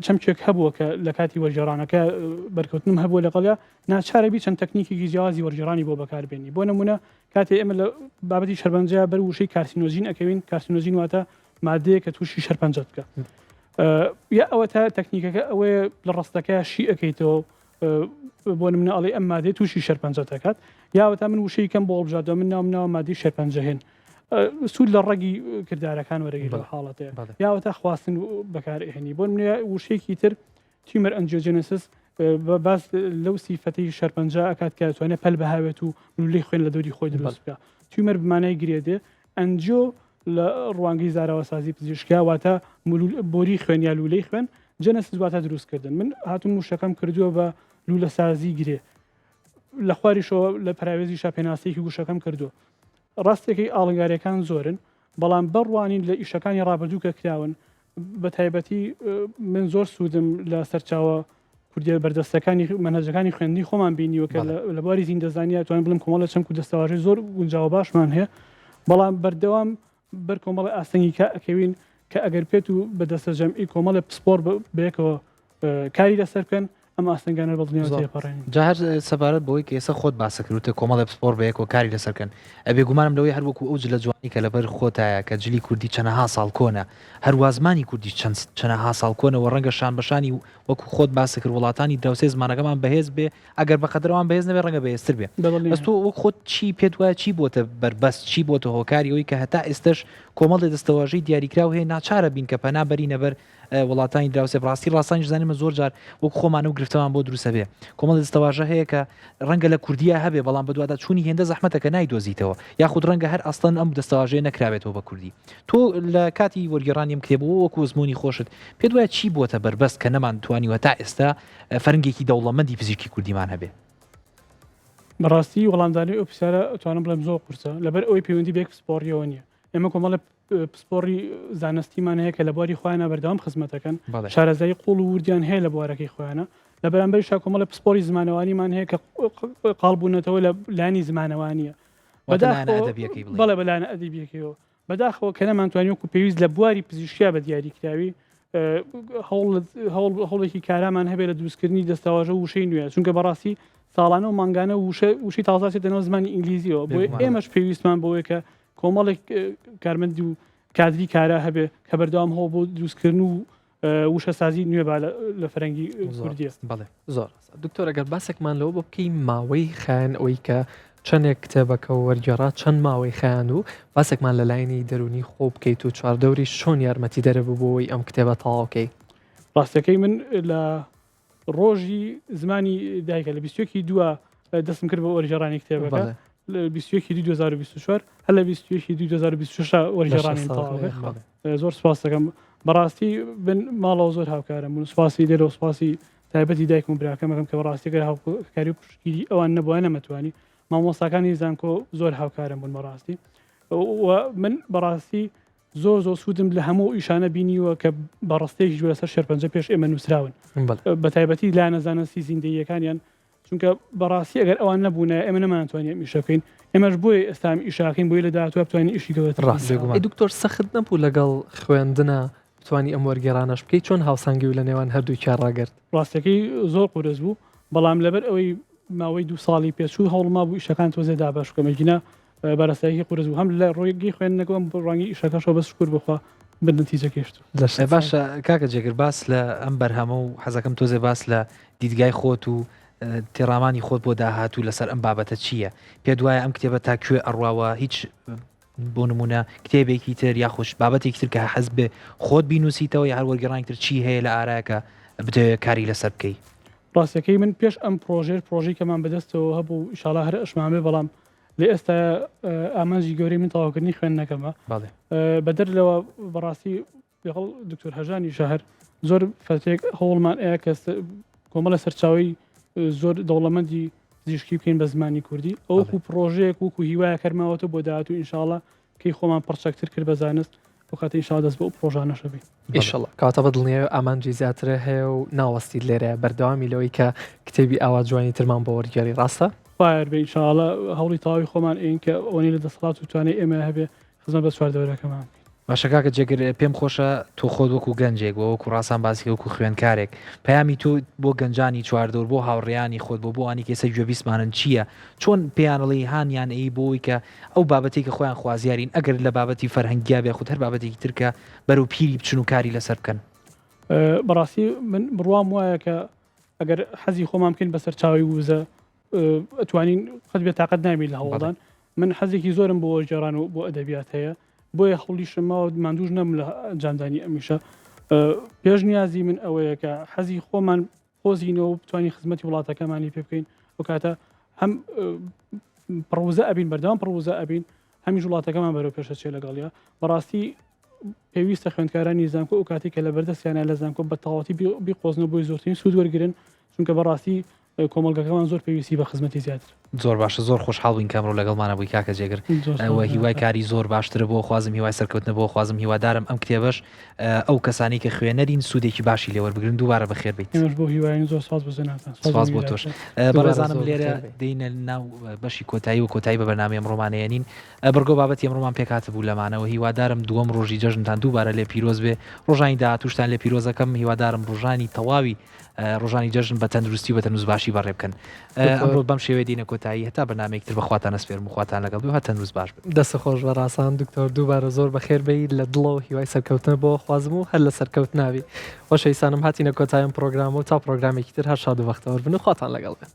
چەمکێک هەبووە کە لە کاتی وەرجێڕانەکە بەرکەوتنم هەبووە لەگەڵیا ناچارەبی چەند تەکنیکی جیازی وەرجێڕانی بۆ بەکاربێنی بۆ نمونە کاتێ ئێمە لە بابەتی شەرپەنجە بەر وشەی کارسینۆژین ئەەکەوین کارسینۆژین واتە مادەیە کە تووشی شەرپەنجە بکە یا ئەوە تا تەکنیکەکە ئەوەیە لە ڕستەکە شی ئەەکەیتەوە بۆ نمونە ئەڵێ ئەم مادەی تووشی شەرپەنجە دەکات یاوەتا من وشەی کەم بۆ بژادەوە من ناومناوە مادەی شەرپەنجە هێن سوود لە ڕێگی کردارەکان وەرەگی لە حاڵەتەیە یاوەتا خواستن بەکارهێنی بۆ منێ وشەیەکی تر تیمەر ئەنجیۆجێنسس باس لەو سیفەتەی شەرپەنجە ئەکات کە دەتوانێت پەل بەهاوێت و لولەی خوێن لە دەوری خۆی دروست بکە تیمەر بمانای گرێدێ ئەنجۆ لە ڕوانگەی زاراوە سازی پزیشکیا واتە بۆری خوێن یا لولەی خوێن جەنەسس واتە دروستکردن من هاتووم وشەکەم کردووە بە لولە سازی گرێ لە خواریشەوە لە پراوێزی شاپێناسیەکی گوشەکەم کردووە ڕاستێکی ئاڵنگاریەکان زۆرن بەڵام بەڕوانین لە ئیشەکانی ڕابردوو کە کراون بە تایبەتی من زۆر سوودم لە سەرچاوە کوردی بەردەستەکانی مەنهەجەکانی خوێندنی خۆمان بینیوە کە لە بواری زیندەزانیە توانین بڵم کۆمەڵە چەمک و دەستەواژەی زۆر گونجاوە باشمان هەیە بەڵام بەردەوام بەر کۆمەڵە ئاستەنگی ئەکەوین کە ئەگەر پێت و بەدەستە جەمعی کۆمەڵە پسپۆر بەیەکەوە کاری لەسەر بکەن ئەم ئاستەنگانە بەڵنیێپەڕێن جاهر سەبارەت بۆی کە ئێستا خۆت باسەکردوتە کۆمەڵە پسپۆر بەیەکەوە کاری لەسەرکەن ئەبێ گومانم لەوەی هەروەکو ئەو جلە جوانی کە لەبەر خۆتایە کە جلی کوردی چەندەها ساڵ کۆنە هەروە زمانی کوردی چەندەها ساڵ کۆنەوە ڕەنگە شان بەشانی وەکو خۆت باسەکرد وڵاتانی دراوسێ زمانەکەمان بەهێز بێ ئەگەر بەقەدرەوان بەهێز نەبێ ڕەنگە بەهێزتر بێ بەس تۆ وەک خۆت چی پێت وایە چی بۆتە بەربەست چی بۆتە هۆکاری ئەوەی کە هەتا ئێستش کۆمەڵی دەستەواژەی دیاریکراو هەیە ناچارە بین کە پەنا بەرینە بەر وڵاتانی دراوسێ ڕاستی ڕاستانی زانیمە زۆر جار وەک خۆمان و گرفتەوان بۆ دروستە بێ کۆمەڵ دەستەواژە هەیە کە ڕەنگە لە کوردیە هەبێ بەڵام بەدووادا چوونی هێندە زەحمەتەکە نایدۆزیتەوە یاخود ڕەنگە هەر ئەستان ئەم دەستەواژەیە نەکراوێتەوە بە کوردی تۆ لە کاتی وەرگێڕانیم کتێبەوە وەکو زمانی خۆشت پێت وایە چی بۆتە بەربەست کە نەمان توانیوە تا ئێستا فەرنگێکی دەوڵەمەندی فزیکی کوردیمان هەبێ بەڕاستی وەڵامدانی ئەو پرسیارە ئەتوانم بڵێم زۆر قورسە لەبەر ئەوەی پەیوەندی بێک سپۆڕیەوە نییە ئێمە کۆمەڵە پسپۆڕی زانستیمان هەیە کە لە بواری خۆیانە بەردەوام خزمەتەکەن بەڵێ. شارەزایی قوڵ و وردیان هەیە لە بوارەکەی خۆیانە لە بەرامبەر کۆمەڵە پسپۆری زمانەوانیمان هەیە کە قاڵبوونەتەوە لە لانی زمانەوانیە بەڵێ بەلایەنە ئەدەبیەکەیەوە بەداخەوە کە نەمانتوانی وەکو پێویست لە بواری پزیشکیا بە دیاریکراوی هەوڵێکی کارامان هەبێت لە دروستکردنی دەستەواژە وشەی نوێ چونکە بەڕاستی ساڵانە و مانگانە وشەی تازاچێتەوە زمانی ئینگلیزیەوە بۆی ئێمەش پێویستمان بۆیە کە کۆمەڵێک کارمەندی و کادری کارا هەبێ کە بەردەوام هەوڵ بۆ دروستکردن و وشە سازی نوێ لە فەرەنگی کوردیە. بەڵێ زۆر دکتۆر ئەگەر باسێکمان لەوە بۆ بکەین ماوەی خایەن ئەوەی کە چەندێک کتێبەکە وەرگێڕا چەند ماوەی خایەن و باسێکمان لە لایەنی دەرونی خۆ بکەیت و چواردەوری شۆن یارمەتی دەرەبوو بۆەوەی ئەم کتێبە تەواوکەی. ڕاستەکەی من لە ڕۆژی زمانی دایکە لە 22 دووە دەستم کرد بە وەرگێڕانی کتێبەکە لە 22 2024 هەر لە 22 2026 وەرگێڕانی تەواو. زۆر سپاس دەکەم بەڕاستی بن ماڵەوە زۆر هاوکارم بوون سپاسی لێرە و سپاسی تایبەتی دایکم و براکەمەکەم کە بەڕاستیەکە هاوکاری و پشتگیری ئەوان نەبووە نەمەتوانی مامۆستاکانی زانکۆ زۆر هاوکارم بوون بەڕاستی من بەڕاستی زۆر سوودم لە هەموو ئیشانە بینیوە کە بەڕاستێکی جوورە سەر شەرپەنجە پێش ئێمە نووسراون بە تایبەتی لا نەزانستی زیندەیەکانیان چونکە بەڕاستی ئەگەر ئەوان نەبوونە ئێمە نەمانتوانین ئیشەکەین ئێمەش بۆی ئێستا ئیشاکەین بۆی لە داهاتوە بتوانین ئیشی گەورەتر ڕاست دکتۆر سەخت نەبوو لەگەڵ خوێندنە بتوانی ئەم وەرگێڕانەش بکەیت چۆن هاوسانگی و لە نێوان هەردوو کار ڕاگرت. ڕاستەکەی زۆر قورس بوو بەڵام لەبەر ئەوەی ماوەی 2 ساڵی پێچوو هەوڵما بوو ئیشەکان تۆزێ دابش بکەمەگینە بەرەسایەکی قورس بوو هەم لە ڕۆیگەی خوێندنەکەم بۆ ڕەنگی ئیشەکەشەوە بە شکر بخوا بنتیجە گەشت. باشە کاکە جێگر باس لە ئەم بەرهەمە و حەزەکەم تۆزێ باس لە دیدگای خۆت و تێڕامانی خۆت بۆ داهاتوو لەسەر ئەم بابەتە چییە؟ پێ دوایە ئەم کتێبە تا کوێ ئەڕواوە هیچ بۆ نمونە کتێبێکی تر یاخۆش بابەتێکی تر کە حەز بێ خۆت بینوسیتەوە یا هەر وەرگێڕانی تر چی هەیە لە ئارایەکە بدەوێت کاری لەسەر بکەی؟ ڕاستەکەی من پێش ئەم پرۆژەی کەمان بەدەستەوە هەبوو ئینشاڵڵا هەر ئەشمامێ بەڵام لێ ئێستا ئامانجی گەورەی من تەواوکردنی خوێندنەکەمە بەدەرلەوە بەڕاستی لەگەڵ دکتۆر هەژانی شەهر زۆر فەرتێک هەوڵمان ئەیە کە کۆمەڵە سەرچاوی زۆر دەوڵەمەندی پزیشکی بکەین بە زمانی کوردی ئەوکو پرۆژەیەک وەکو هیوایە کەرماوەتە بۆ داهاتوو ئینشاڵڵا کەی خۆمان پڕچەکتر کرد بە زانست وکاتی ئینشاڵڵا دەست بە ئەو پرۆژانەشە بێت. ئینشاڵڵا کاتە بەدڵنیایە ئامانجی زیاترە هەیە و ناوەستیت لێرە بەردەوامی لەوەی کە کتێبی ئاوا جوانی ترمان بۆ وەرگێڕی ڕاستە؟ بایر بێ ئینشاڵڵا هەوڵی تەواوی خۆمان ئین کە ئەوەی لە دەسەڵات و توانێت ئێمە هەبێ خزمەت بە چواردەوەرەکەمان. باشە کاکە جێگر پێم خۆشە تۆ خۆت وەکو گەنجێک بۆ وەکو ڕاستان باسی وەکو خوێندکارێک پەیامی تۆ بۆ گەنجانی چواردەور بۆ هاوڕێیانی خۆت بۆ ئەوانی کێسە گوێبیستمانن چییە؟ چۆن پێیانڵی هانیان ئەی بۆی کە ئەو بابەتی کە خۆیان خوازیارین ئەگەر لە بابەتی فەرهەنگیا بێ خودت هەر بابەتێکی ترکە بەرەو پیری بچن و کاری لەسەر بکەن. بەڕاستی من بڕوام وایە کە ئەگەر حەزی خۆمان بکەین بەسەر چاوی وزە ئەتوانین خەت بێت تااقەت نامی لە هەوڵدان من حەزێکی زۆرم بۆ وەرگێڕان و بۆ ئەدەبیات هەیە بۆیە هەوڵی شەماوە ماندوژ نەم لە جاندانی ئەمیشە پێش نیازی من ئەوەیە کە حەزی خۆمان خۆزینەوە بتوانین خزمەتی وڵاتەکەمانی پێ بکەین و کاتە هەم پڕوزە ئەبین بەردەوام پڕوزە ئەبین هەمیش وڵاتەکەمان بەرەو پێشە چێ لەگەڵیا بەڕاستی پێویستە خوێندکارانی زانکۆ و کاتی کە لە بەردەستیانە لە زانکۆ بە تەواوەتی بیقۆزنەوە بۆی زۆرترین سوود وەرگرن چونکە بەڕاستی کۆمەڵگەکەمان زۆر پێویستی بە خزمەتی زیاتر. زۆر باشە زۆر خۆشحاڵ بووین کەمڕۆ لەگەڵمانە بووی کاکە جێگر ئەوە هیوای کاری زۆر باشترە بۆ خوازم هیوای سەرکەوتنە بۆ خوازم هیوادارم ئەم کتێبەش ئەو کەسانی کە خوێنەرین سوودێکی باشی لێوەربگرن دووبارە بەخێر بیت. بۆ هیوایین زۆر سپاس بزناتان سپاس بۆ تۆش بەڕێزانم لێرە دێینە ناو بەشی کۆتایی و کۆتایی بە بەرنامەی ئەمڕۆمانەیەنین بەرگۆ بابەتی ئەمڕۆمان پێکاتە بوو لەمانەوە هیوادارم دووەم ڕۆژی جەژنتان دووبارە لێ پیرۆز بێ ڕۆژانی داهاتووشتان لێ پیرۆزەکەم هیوادارم ڕۆژانی تەواوی ڕۆژانی جەژن بە تەندروستی و بە تەنووس باشی بەڕێ بکەن ئەمڕۆ بەم شێوەیە دینە کۆتایی هەتا بەنامەیەکتر بەخواتان ئەسپێرم خواتان لەگەڵ بێ هە تەندروست باش بێت. دەستە خۆش بە ڕاستان دکتۆر دووبارە زۆر بەخێر بێیت لە دڵەوە هیوای سەرکەوتنە بۆ خوازم و هەر لە سەرکەوت ناوی وەشەیسانم هاتینە کۆتاییم پرۆگرام و تا پرۆگرامێکی تر هەر شاد و بەختەوەر بن و خواتان لەگەڵ بێت.